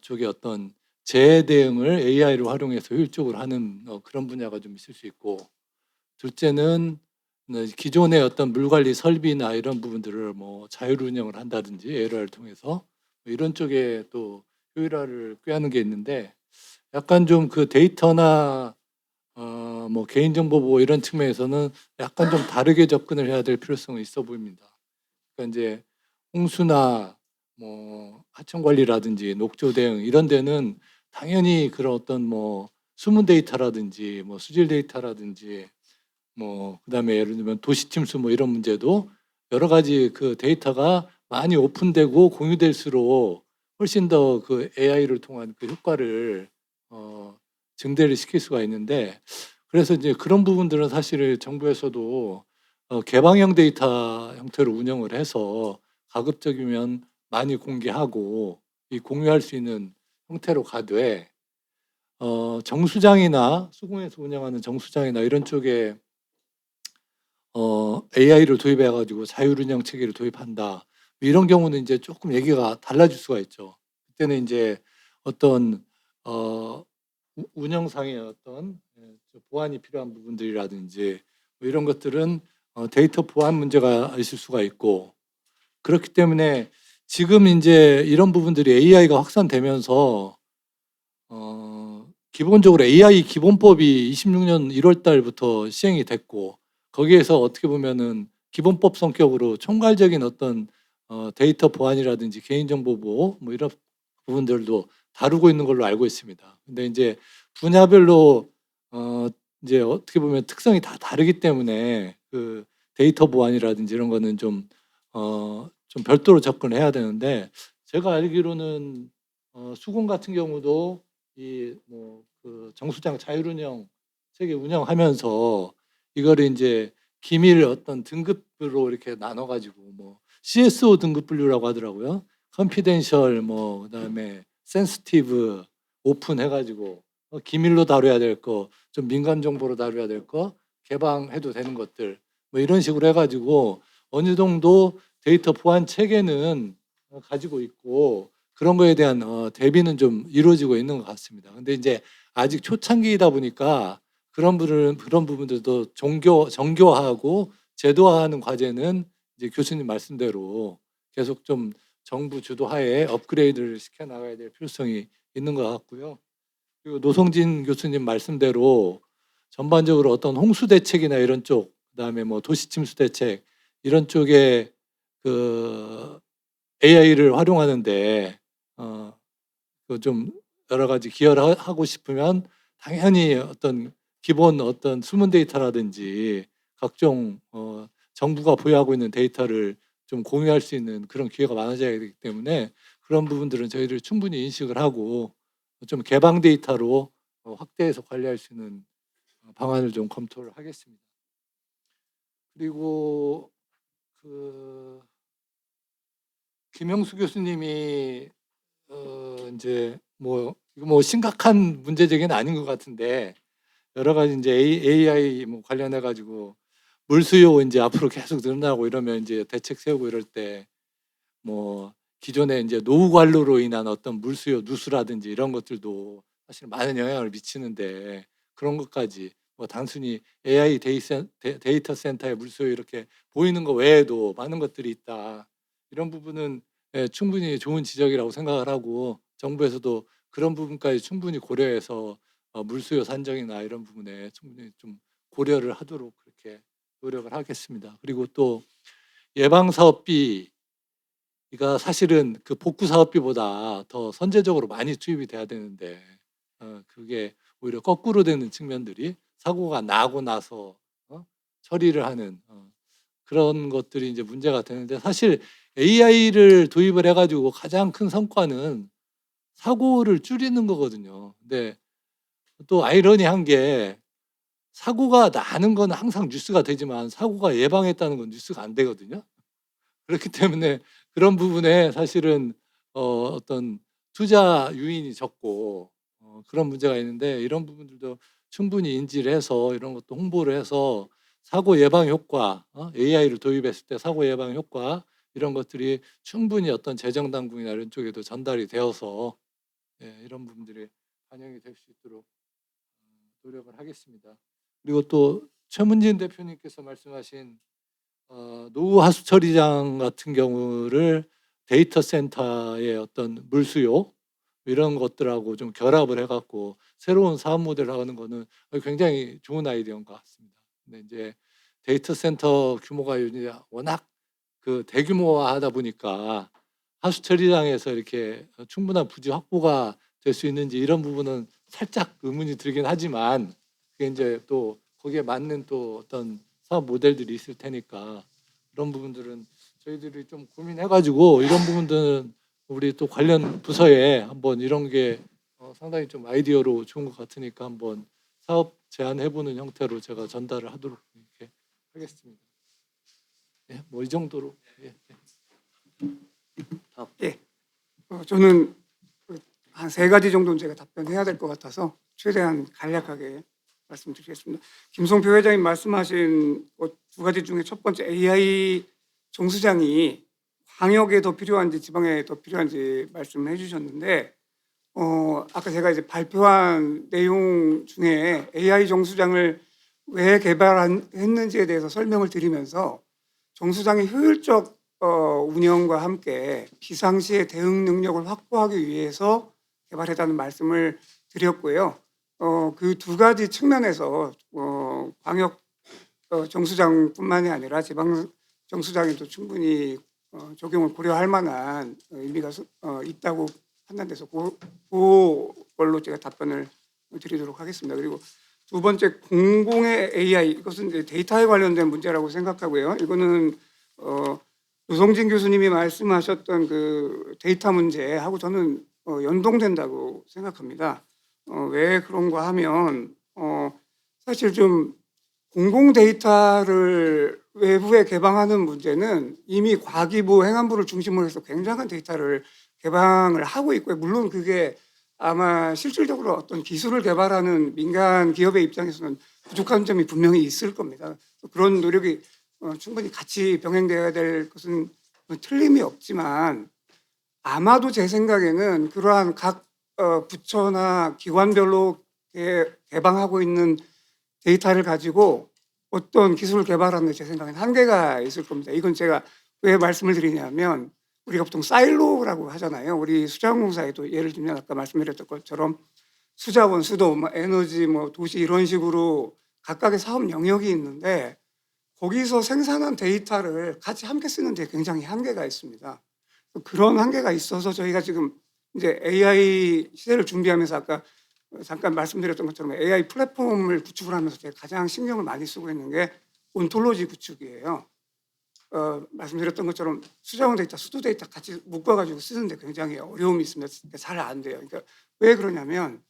S7: 쪽에 어떤 재해 대응을 AI로 활용해서 효율적으로 하는 그런 분야가 좀 있을 수 있고, 둘째는 기존의 어떤 물 관리 설비나 이런 부분들을 뭐 자율 운영을 한다든지 AI를 통해서 이런 쪽에 또 효율화를 꾀하는 게 있는데 약간 좀 그 데이터나 뭐 개인정보 보호 이런 측면에서는 약간 좀 다르게 접근을 해야 될 필요성이 있어 보입니다. 그러니까 이제 홍수나 뭐 하천 관리라든지 녹조 대응 이런 데는 당연히 그런 어떤 뭐 수문 데이터라든지 뭐 수질 데이터라든지 뭐 그다음에 예를 들면 도시 침수 뭐 이런 문제도 여러 가지 그 데이터가 많이 오픈되고 공유될수록 훨씬 더 그 AI를 통한 그 효과를 증대를 시킬 수가 있는데, 그래서 이제 그런 부분들은 사실 정부에서도 개방형 데이터 형태로 운영을 해서 가급적이면 많이 공개하고 이 공유할 수 있는 형태로 가되 정수장이나 수공에서 운영하는 정수장이나 이런 쪽에 AI를 도입해 가지고 자율 운영 체계를 도입한다. 이런 경우는 이제 조금 얘기가 달라질 수가 있죠. 그때는 이제 어떤 운영상의 어떤 보완이 필요한 부분들이라든지 뭐 이런 것들은 데이터 보안 문제가 있을 수가 있고, 그렇기 때문에 지금 이제 이런 부분들이 AI가 확산되면서 기본적으로 AI 기본법이 26년 1월 달부터 시행이 됐고, 거기에서 어떻게 보면은 기본법 성격으로 총괄적인 어떤 데이터 보안이라든지 개인정보 보호 뭐 이런 부분들도 다루고 있는 걸로 알고 있습니다. 근데 이제 분야별로 이제 어떻게 보면 특성이 다 다르기 때문에 그 데이터 보안이라든지 이런 거는 좀 별도로 접근해야 되는데, 제가 알기로는 수공 같은 경우도 이 뭐 그 정수장 자율운영 체계 운영하면서 이거를 이제 기밀 어떤 등급으로 이렇게 나눠 가지고 뭐 CSO 등급 분류라고 하더라고요. 컨피덴셜 뭐 그다음에 센시티브 오픈 해가지고 기밀로 다뤄야 될 거, 좀 민간 정보로 다뤄야 될 거 개방해도 되는 것들 뭐 이런 식으로 해가지고 어느 정도 데이터 보안 체계는 가지고 있고 그런 거에 대한 대비는 좀 이루어지고 있는 것 같습니다. 근데 이제 아직 초창기이다 보니까 그런 부분들도 정교화하고 제도화하는 과제는 이제 교수님 말씀대로 계속 좀 정부 주도하에 업그레이드를 시켜 나가야 될 필요성이 있는 것 같고요. 그리고 노성진 교수님 말씀대로 전반적으로 어떤 홍수 대책이나 이런 쪽, 그다음에 뭐 도시 침수 대책 이런 쪽에 그 AI를 활용하는데 좀 여러 가지 기여를 하고 싶으면 당연히 어떤 기본 어떤 수문 데이터라든지 각종 정부가 보유하고 있는 데이터를 좀 공유할 수 있는 그런 기회가 많아져야 되기 때문에 그런 부분들은 저희들이 충분히 인식을 하고 좀 개방 데이터로 확대해서 관리할 수 있는 방안을 좀 검토를 하겠습니다. 그리고 김영수 교수님이 이제 뭐 이거 뭐 심각한 문제적인 아닌 것 같은데 여러 가지 이제 AI 뭐 관련해 가지고 물 수요 이제 앞으로 계속 늘어나고 이러면 이제 대책 세우고 이럴 때 뭐 기존에 이제 노후 관로로 인한 어떤 물 수요 누수라든지 이런 것들도 사실 많은 영향을 미치는데 그런 것까지 뭐 단순히 AI 데이터 센터의 물 수요 이렇게 보이는 거 외에도 많은 것들이 있다. 이런 부분은 충분히 좋은 지적이라고 생각을 하고 정부에서도 그런 부분까지 충분히 고려해서 물 수요 산정이나 이런 부분에 충분히 좀 고려를 하도록 그렇게 노력을 하겠습니다. 그리고 또 예방 사업비가 사실은 그 복구 사업비보다 더 선제적으로 많이 투입이 돼야 되는데 그게 오히려 거꾸로 되는 측면들이 사고가 나고 나서 처리를 하는 그런 것들이 이제 문제가 되는데 사실 AI를 도입을 해가지고 가장 큰 성과는 사고를 줄이는 거거든요. 근데 또 아이러니한 게 사고가 나는 건 항상 뉴스가 되지만 사고가 예방했다는 건 뉴스가 안 되거든요. 그렇기 때문에 그런 부분에 사실은 어떤 투자 유인이 적고 그런 문제가 있는데 이런 부분들도 충분히 인지를 해서 이런 것도 홍보를 해서 사고 예방 효과, AI를 도입했을 때 사고 예방 효과 이런 것들이 충분히 어떤 재정 당국이나 이런 쪽에도 전달이 되어서 이런 부분들이 반영이 될 수 있도록 노력을 하겠습니다. 그리고 또 최문진 대표님께서 말씀하신 노후 하수 처리장 같은 경우를 데이터 센터의 어떤 물수요 이런 것들하고 좀 결합을 해갖고 새로운 사업 모델을 하는 거는 굉장히 좋은 아이디어인 것 같습니다. 근데 이제 데이터 센터 규모가 이제 워낙 그 대규모화하다 보니까 하수 처리장에서 이렇게 충분한 부지 확보가 될 수 있는지 이런 부분은 살짝 의문이 들긴 하지만 그게 이제 또 거기에 맞는 또 어떤 사업 모델들이 있을 테니까 그런 부분들은 저희들이 좀 고민해가지고 이런 부분들은 우리 또 관련 부서에 한번 이런 게 상당히 좀 아이디어로 좋은 것 같으니까 한번 사업 제안해보는 형태로 제가 전달을 하도록 이렇게 하겠습니다. 예, 뭐 이 정도로. 예.
S8: 예. 저는 한 3가지 정도는 제가 답변해야 될 것 같아서 최대한 간략하게 말씀드리겠습니다. 김성표 회장님 말씀하신 2가지 중에 첫 번째 AI 정수장이 광역에 더 필요한지 지방에 더 필요한지 말씀해 주셨는데 아까 제가 이제 발표한 내용 중에 AI 정수장을 왜 개발했는지에 대해서 설명을 드리면서 정수장의 효율적 운영과 함께 비상시에 대응 능력을 확보하기 위해서 개발했다는 말씀을 드렸고요. 그 2가지 측면에서 광역 정수장뿐만이 아니라 지방 정수장에도 충분히 적용을 고려할 만한 의미가 있다고 판단돼서 그걸로 제가 답변을 드리도록 하겠습니다. 그리고 2번째 공공의 AI 이것은 이제 데이터에 관련된 문제라고 생각하고요. 이거는 노성진 교수님이 말씀하셨던 그 데이터 문제하고 저는 연동된다고 생각합니다. 왜 그런가 하면 사실 좀 공공 데이터를 외부에 개방하는 문제는 이미 과기부, 행안부를 중심으로 해서 굉장한 데이터를 개방을 하고 있고요. 물론 그게 아마 실질적으로 어떤 기술을 개발하는 민간 기업의 입장에서는 부족한 점이 분명히 있을 겁니다. 그런 노력이 충분히 같이 병행되어야 될 것은 틀림이 없지만 아마도 제 생각에는 그러한 각 부처나 기관별로 개방하고 있는 데이터를 가지고 어떤 기술을 개발하는 제 생각에는 한계가 있을 겁니다. 이건 제가 왜 말씀을 드리냐면 우리가 보통 사일로라고 하잖아요. 우리 수자원공사에도 예를 들면 아까 말씀드렸던 것처럼 수자원, 수도, 에너지, 도시 이런 식으로 각각의 사업 영역이 있는데 거기서 생산한 데이터를 같이 함께 쓰는 데 굉장히 한계가 있습니다. 그런 한계가 있어서 저희가 지금 이제 AI 시대를 준비하면서 아까 잠깐 말씀드렸던 것처럼 AI 플랫폼을 구축을 하면서 제가 가장 신경을 많이 쓰고 있는 게 온톨로지 구축이에요. 말씀드렸던 것처럼 수자원 데이터, 수도 데이터 같이 묶어가지고 쓰는데 굉장히 어려움이 있습니다. 잘 안 돼요. 그러니까 왜 그러냐면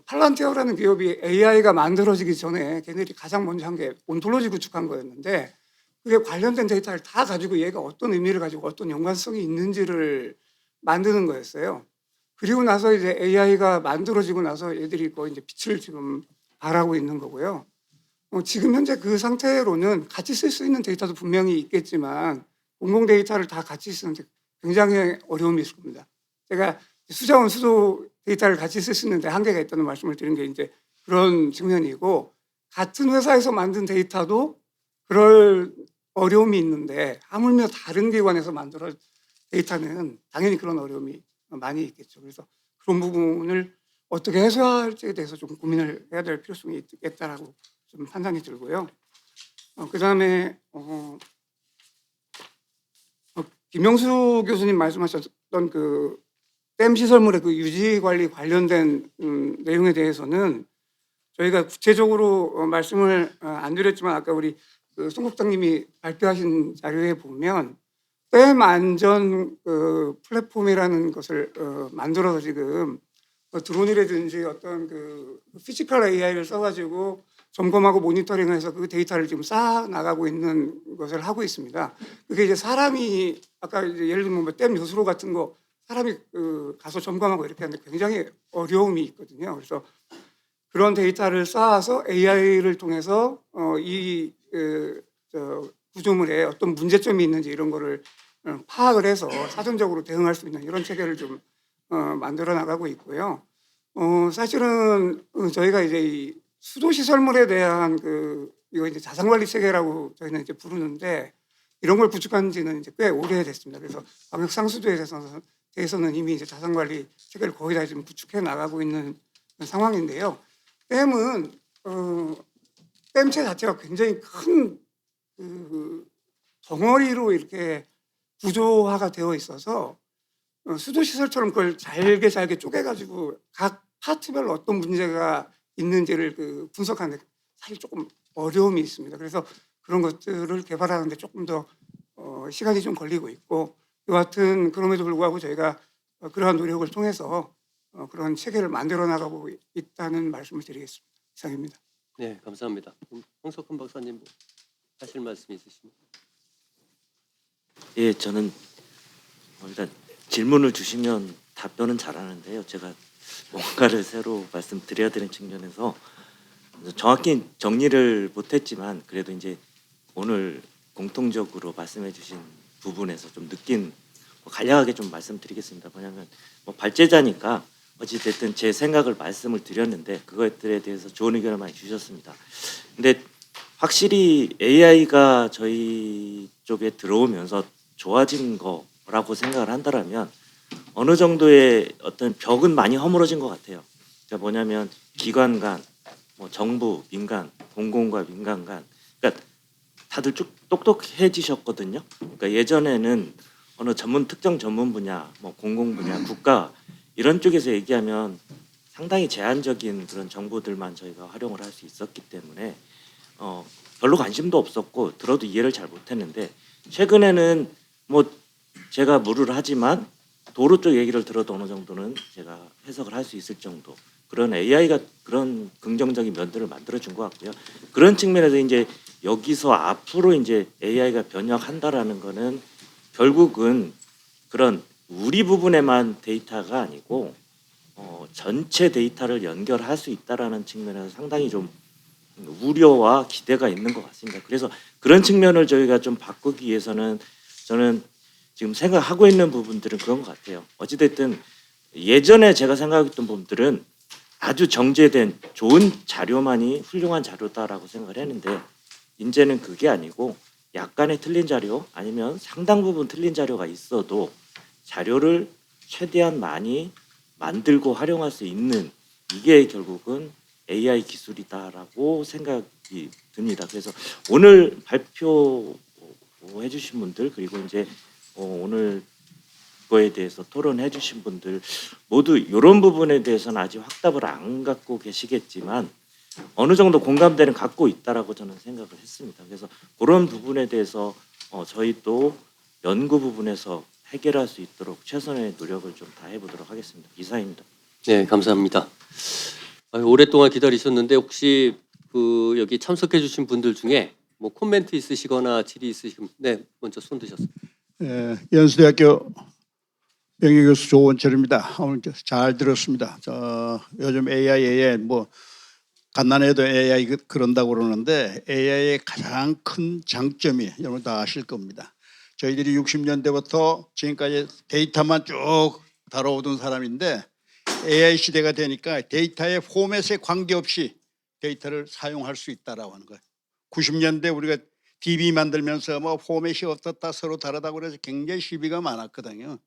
S8: 팔란티어라는 기업이 AI가 만들어지기 전에 걔네들이 가장 먼저 한 게 온톨로지 구축한 거였는데 그게 관련된 데이터를 다 가지고 얘가 어떤 의미를 가지고 어떤 연관성이 있는지를 만드는 거였어요. 그리고 나서 이제 AI가 만들어지고 나서 얘들이 거의 이제 빛을 지금 발하고 있는 거고요. 지금 현재 그 상태로는 같이 쓸 수 있는 데이터도 분명히 있겠지만 공공 데이터를 다 같이 쓰는데 굉장히 어려움이 있을 겁니다. 제가 수자원 수도 데이터를 같이 쓸 수 있는데 한계가 있다는 말씀을 드린 게 이제 그런 측면이고 같은 회사에서 만든 데이터도 그럴 어려움이 있는데 하물며 다른 기관에서 만들어 데이터는 당연히 그런 어려움이 많이 있겠죠. 그래서 그런 부분을 어떻게 해소할지에 대해서 좀 고민을 해야 될 필요성이 있겠다라고 좀 판단이 들고요. 그다음에 김영수 교수님 말씀하셨던 그 댐 시설물의 그 유지 관리 관련된 내용에 대해서는 저희가 구체적으로 말씀을 안 드렸지만 아까 우리 송 국장님이 발표하신 자료에 보면 댐 안전 플랫폼이라는 것을 만들어서 지금 드론이라든지 어떤 그 피지컬 AI를 써가지고 점검하고 모니터링해서 그 데이터를 지금 쌓아 나가고 있는 것을 하고 있습니다. 그게 이제 사람이 아까 이제 예를 들면 뭐 댐 요수로 같은 거 사람이 가서 점검하고 이렇게 하는데 굉장히 어려움이 있거든요. 그래서 그런 데이터를 쌓아서 AI를 통해서 이 구조물에 어떤 문제점이 있는지 이런 거를 파악을 해서 사전적으로 대응할 수 있는 이런 체계를 좀 만들어 나가고 있고요. 사실은 저희가 이제 이 수도 시설물에 대한 이거 이제 자산관리 체계라고 저희는 이제 부르는데 이런 걸 구축한 지는 이제 꽤 오래됐습니다. 그래서 광역 상수도에 대해서는 이미 이제 자산관리 체계를 거의 다 지금 구축해 나가고 있는 상황인데요. 댐은 댐체 자체가 굉장히 큰 덩어리로 이렇게 구조화가 되어 있어서 수도 시설처럼 그걸 잘게 쪼개가지고 각 파트별로 어떤 문제가 있는지를 분석하는 데 사실 조금 어려움이 있습니다. 그래서 그런 것들을 개발하는데 조금 더 시간이 좀 걸리고 있고 여하튼 그럼에도 불구하고 저희가 그러한 노력을 통해서 그런 체계를 만들어 나가고 있다는 말씀을 드리겠습니다. 이상입니다.
S1: 네, 감사합니다. 홍석훈 박사님 뭐 하실 말씀 있으십니까?
S9: 예, 저는 일단 질문을 주시면 답변은 잘하는데요. 제가 뭔가를 새로 말씀드려야 되는 측면에서 정확히 정리를 못했지만 그래도 이제 오늘 공통적으로 말씀해주신 부분에서 좀 느낀 간략하게 좀 말씀드리겠습니다. 뭐냐면 발제자니까 어찌됐든 제 생각을 말씀을 드렸는데 그것들에 대해서 좋은 의견을 많이 주셨습니다. 근데 확실히 AI가 저희 쪽에 들어오면서 좋아진 거라고 생각을 한다면 어느 정도의 어떤 벽은 많이 허물어진 것 같아요. 그러니까 뭐냐면 기관 간, 정부, 민간, 공공과 민간 간, 그러니까 다들 쭉 똑똑해지셨거든요. 그러니까 예전에는 어느 특정 전문 분야, 공공 분야, 국가 이런 쪽에서 얘기하면 상당히 제한적인 그런 정보들만 저희가 활용을 할 수 있었기 때문에 별로 관심도 없었고 들어도 이해를 잘 못했는데 최근에는 제가 무르를 하지만 도로 쪽 얘기를 들어도 어느 정도는 제가 해석을 할 수 있을 정도 그런 AI가 그런 긍정적인 면들을 만들어준 것 같고요. 그런 측면에서 이제 여기서 앞으로 이제 AI가 변혁한다라는 거는 결국은 그런 우리 부분에만 데이터가 아니고 전체 데이터를 연결할 수 있다라는 측면에서 상당히 좀 우려와 기대가 있는 것 같습니다. 그래서 그런 측면을 저희가 좀 바꾸기 위해서는 저는 지금 생각하고 있는 부분들은 그런 것 같아요. 어찌됐든 예전에 제가 생각했던 부분들은 아주 정제된 좋은 자료만이 훌륭한 자료다라고 생각을 했는데 이제는 그게 아니고 약간의 틀린 자료 아니면 상당 부분 틀린 자료가 있어도 자료를 최대한 많이 만들고 활용할 수 있는 이게 결국은 AI 기술이다라고 생각이 듭니다. 그래서 오늘 발표해 주신 분들 그리고 이제 오늘 그거에 대해서 토론해 주신 분들 모두 이런 부분에 대해서는 아직 확답을 안 갖고 계시겠지만 어느 정도 공감대는 갖고 있다라고 저는 생각을 했습니다. 그래서 그런 부분에 대해서 저희 또 연구 부분에서 해결할 수 있도록 최선의 노력을 좀 다해보도록 하겠습니다. 이상입니다.
S1: 네, 감사합니다. 오랫동안 기다리셨는데 혹시 그 여기 참석해 주신 분들 중에 뭐 코멘트 있으시거나 질의 있으시면 네, 먼저 손 드셨어요.
S10: 연수대학교 명예교수 조원철입니다. 오늘 잘 들었습니다. 요즘 AI 뭐 갓난애도 AI 그런다고 그러는데 AI의 가장 큰 장점이 여러분 다 아실 겁니다. 저희들이 60년대부터 지금까지 데이터만 쭉 다뤄오던 사람인데 AI 시대가 되니까 데이터의 포맷에 관계없이 데이터를 사용할 수 있다라고 하는 거예요. 90년대 우리가 DB 만들면서 뭐 포맷이 어떻다 서로 다르다고 그래서 굉장히 시비가 많았거든요.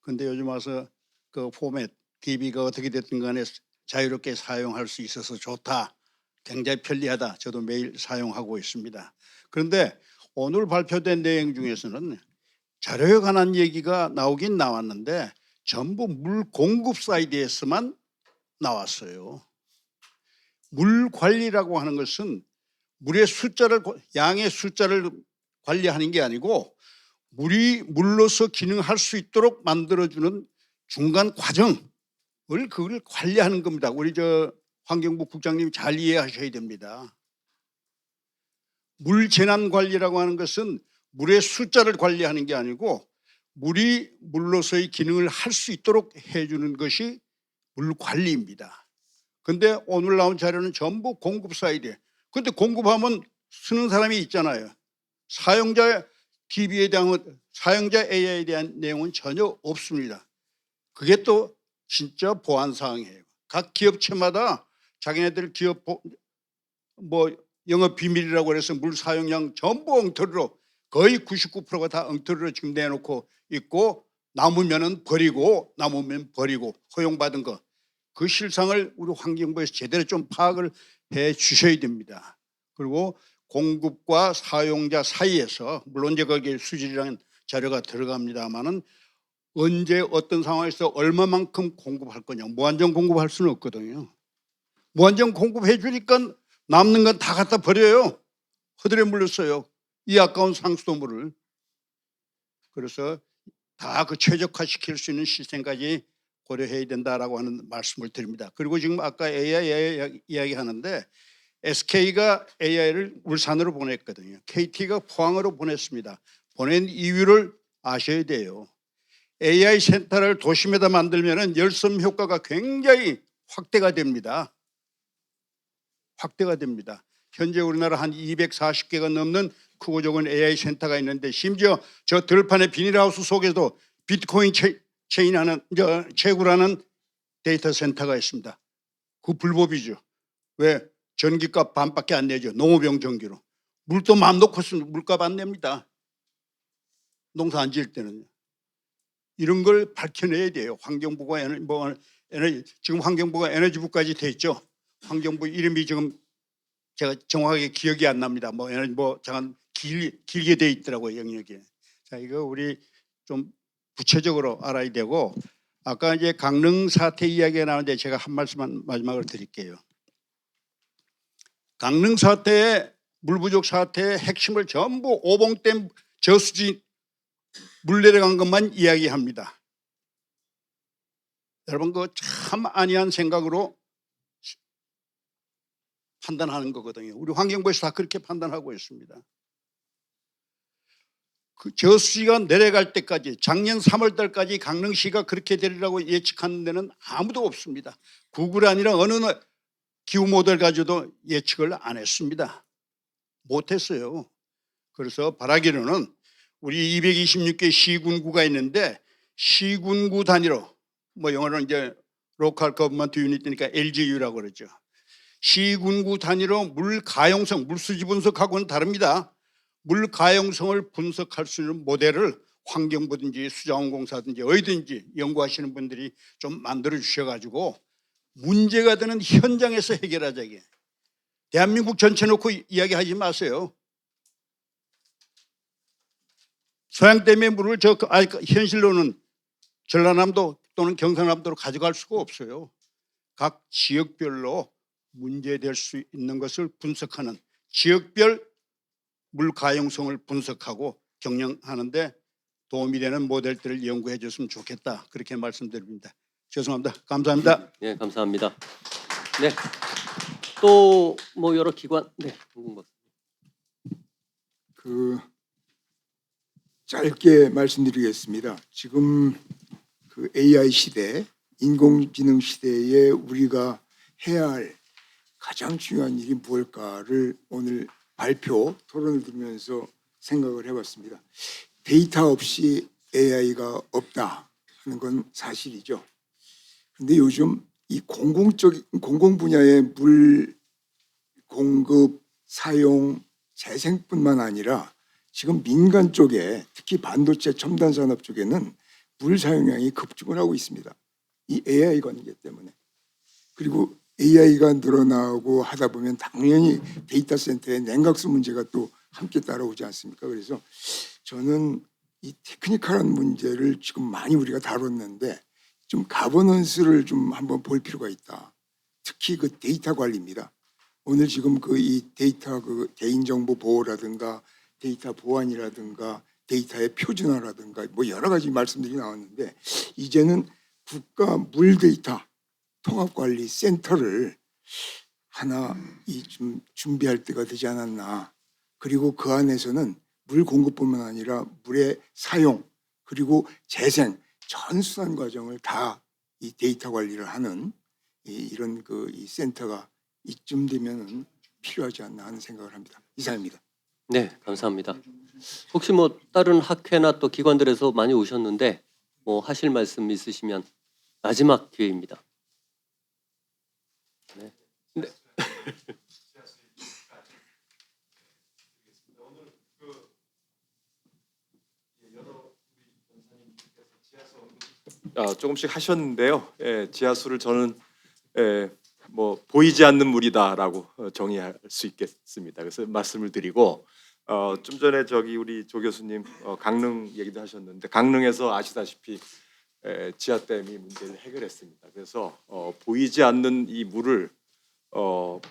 S10: 근데 요즘 와서 그 포맷 DB가 어떻게 됐든 간에 자유롭게 사용할 수 있어서 좋다. 굉장히 편리하다. 저도 매일 사용하고 있습니다. 그런데 오늘 발표된 내용 중에서는 자료에 관한 얘기가 나오긴 나왔는데 전부 물 공급 사이드에서만 나왔어요. 물 관리라고 하는 것은 물의 숫자를 양의 숫자를 관리하는 게 아니고 물이 물로서 기능할 수 있도록 만들어주는 중간 과정을 그걸 관리하는 겁니다. 우리 환경부 국장님 잘 이해하셔야 됩니다. 물 재난 관리라고 하는 것은 물의 숫자를 관리하는 게 아니고 물이 물로서의 기능을 할 수 있도록 해주는 것이 물 관리입니다. 근데 오늘 나온 자료는 전부 공급 사이드. 근데 공급하면 쓰는 사람이 있잖아요. 사용자 DB에 대한 사용자 AI에 대한 내용은 전혀 없습니다. 그게 또 진짜 보안 사항이에요. 각 기업체마다 자기네들 기업 뭐 영업 비밀이라고 해서 물 사용량 전부 엉터리로 거의 99%가 다 엉터리로 지금 내놓고 있고 남으면은 버리고 남으면 버리고 허용받은 거 그 실상을 우리 환경부에서 제대로 좀 파악을 해 주셔야 됩니다. 그리고 공급과 사용자 사이에서 물론 이제 거기에 수질이라는 자료가 들어갑니다만은 언제 어떤 상황에서 얼마만큼 공급할 거냐 무한정 공급할 수는 없거든요. 무한정 공급해 주니까 남는 건 다 갖다 버려요. 허들에 물렸어요. 이 아까운 상수도물을. 그래서 다 그 최적화시킬 수 있는 시스템까지 고려해야 된다라고 하는 말씀을 드립니다. 그리고 지금 아까 AI 이야기하는데 SK가 AI를 울산으로 보냈거든요. KT가 포항으로 보냈습니다. 보낸 이유를 아셔야 돼요. AI 센터를 도심에다 만들면 열섬 효과가 굉장히 확대가 됩니다. 확대가 됩니다. 현재 우리나라 한 240개가 넘는 크고 적은 AI 센터가 있는데 심지어 저 들판의 비닐하우스 속에도 비트코인 체인하는 채굴하는 데이터 센터가 있습니다. 그 불법이죠. 왜? 전기값 반밖에 안 내죠. 농업용 전기로. 물도 마음 놓고 쓰면 물값 안 냅니다. 농사 안 지을 때는요. 이런 걸 밝혀내야 돼요. 환경부가 지금 환경부가 에너지부까지 돼 있죠. 환경부 이름이 지금 제가 정확하게 기억이 안 납니다. 잠깐 길게 돼 있더라고요, 영역에. 자, 이거 우리 좀 구체적으로 알아야 되고 아까 이제 강릉 사태 이야기가 나오는데 제가 한 말씀만 마지막으로 드릴게요. 강릉 사태의 물 부족 사태의 핵심을 전부 오봉댐 저수지 물 내려간 것만 이야기합니다. 여러분 그 참 안이한 생각으로 판단하는 거거든요. 우리 환경부에서 다 그렇게 판단하고 있습니다. 그 저수지가 내려갈 때까지 작년 3월 달까지 강릉시가 그렇게 되리라고 예측하는 데는 아무도 없습니다. 구글 아니라 어느 기후 모델 가지고도 예측을 안 했습니다. 못했어요. 그래서 바라기로는 우리 226개 시군구가 있는데 시군구 단위로 뭐 영어로는 이제 로컬 거버먼트 유닛이니까 LGU라고 그러죠. 시군구 단위로 물 가용성, 물수지 분석하고는 다릅니다. 물 가용성을 분석할 수 있는 모델을 환경부든지 수자원공사든지 어디든지 연구하시는 분들이 좀 만들어 주셔가지고 문제가 되는 현장에서 해결하자. 이게 대한민국 전체 놓고 이야기하지 마세요. 소양댐의 물을 현실로는 전라남도 또는 경상남도로 가져갈 수가 없어요. 각 지역별로 문제될 수 있는 것을 분석하는 지역별 물 가용성을 분석하고 경영하는데 도움이 되는 모델들을 연구해 줬으면 좋겠다. 그렇게 말씀드립니다. 죄송합니다. 감사합니다.
S1: 네, 감사합니다. 네, 또 뭐 여러 기관, 네, 궁금한.
S11: 그 짧게 말씀드리겠습니다. 지금 그 AI 시대, 인공지능 시대에 우리가 해야 할 가장 중요한 일이 무엇일까를 오늘 발표 토론을 들으면서 생각을 해봤습니다. 데이터 없이 AI가 없다 하는 건 사실이죠. 그런데 요즘 이 공공 분야의 물 공급, 사용, 재생뿐만 아니라 지금 민간 쪽에 특히 반도체 첨단 산업 쪽에는 물 사용량이 급증을 하고 있습니다. 이 AI 관계 때문에. 그리고 AI가 늘어나고 하다 보면 당연히 데이터 센터의 냉각수 문제가 또 함께 따라오지 않습니까? 그래서 저는 이 테크니컬한 문제를 지금 많이 우리가 다뤘는데 좀 가버넌스를 좀 한번 볼 필요가 있다. 특히 그 데이터 관리입니다. 오늘 지금 그 이 데이터 그 개인정보 보호라든가 데이터 보안이라든가 데이터의 표준화라든가 뭐 여러 가지 말씀들이 나왔는데 이제는 국가 물 데이터 통합관리 센터를 하나 좀 준비할 때가 되지 않았나. 그리고 그 안에서는 물 공급뿐만 아니라 물의 사용 그리고 재생 전 수단 과정을 다 이 데이터 관리를 하는 이런 그 이 센터가 이쯤 되면은 필요하지 않나 하는 생각을 합니다. 이상입니다.
S1: 네, 감사합니다. 혹시 뭐 다른 학회나 또 기관들에서 많이 오셨는데 뭐 하실 말씀 있으시면 마지막 기회입니다. 네. 네.
S12: 조금씩 하셨는데요. 지하수를 저는 뭐 보이지 않는 물이다라고 정의할 수 있겠습니다. 그래서 말씀을 드리고 좀 전에 저기 우리 조 교수님 강릉 얘기도 하셨는데 강릉에서 아시다시피 지하댐이 문제를 해결했습니다. 그래서 보이지 않는 이 물을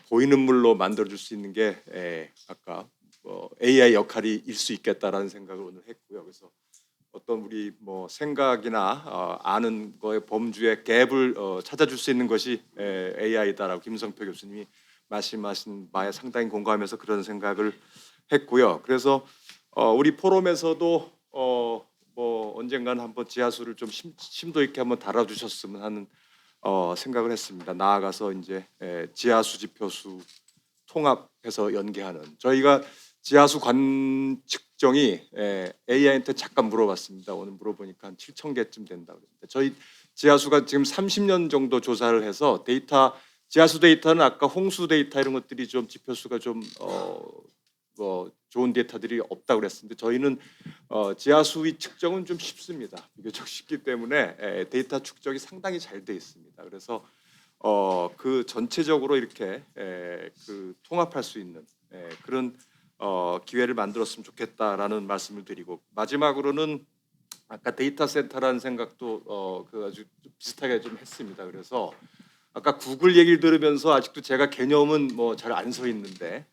S12: 보이는 물로 만들어줄 수 있는 게 아까 AI 역할이 일 수 있겠다라는 생각을 오늘 했고요. 그래서 어떤 우리 뭐 생각이나 아는 거의 범주의 갭을 찾아줄 수 있는 것이 AI다라고 김성표 교수님이 말씀하신 바에 상당히 공감해서 그런 생각을 했고요. 그래서 우리 포럼에서도 뭐 언젠가는 한번 지하수를 좀 심도 있게 한번 다뤄주셨으면 하는 생각을 했습니다. 나아가서 이제 지하수 지표수 통합해서 연계하는 저희가 지하수 관 측정이 AI한테 잠깐 물어봤습니다. 오늘 물어보니까 한 7,000개쯤 된다고 그랬는데 저희 지하수가 지금 30년 정도 조사를 해서 데이터 지하수 데이터는 아까 홍수 데이터 이런 것들이 좀 지표수가 좀 뭐 좋은 데이터들이 없다고 그랬는데 저희는 지하수의 측정은 좀 쉽습니다. 비교적 쉽기 때문에 데이터 축적이 상당히 잘 돼 있습니다. 그래서 그 전체적으로 이렇게 그 통합할 수 있는 그런 기회를 만들었으면 좋겠다라는 말씀을 드리고 마지막으로는 아까 데이터 센터라는 생각도 그 아주 비슷하게 좀 했습니다. 그래서 아까 구글 얘기를 들으면서 아직도 제가 개념은 뭐 잘 안 서 있는데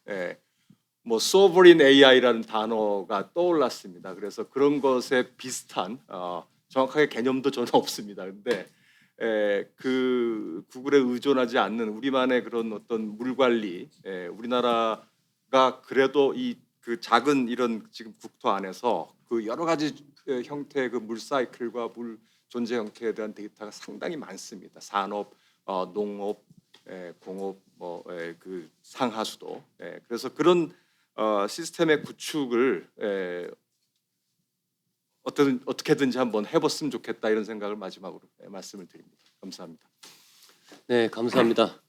S12: 뭐 sovereign AI라는 단어가 떠올랐습니다. 그래서 그런 것에 비슷한 정확하게 개념도 저는 없습니다. 근데 그 구글에 의존하지 않는 우리만의 그런 어떤 물 관리, 우리나라가 그래도 이 그 작은 이런 지금 국토 안에서 그 여러 가지 형태의 그 물 사이클과 물 존재 형태에 대한 데이터가 상당히 많습니다. 산업, 농업, 공업, 뭐 그 상하수도. 그래서 그런 시스템의 구축을 어떻게든지 한번 해봤으면 좋겠다 이런 생각을 마지막으로 말씀을 드립니다. 감사합니다.
S1: 네, 감사합니다.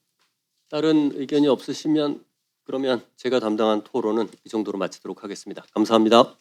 S1: 다른 의견이 없으시면 그러면 제가 담당한 토론은 이 정도로 마치도록 하겠습니다. 감사합니다.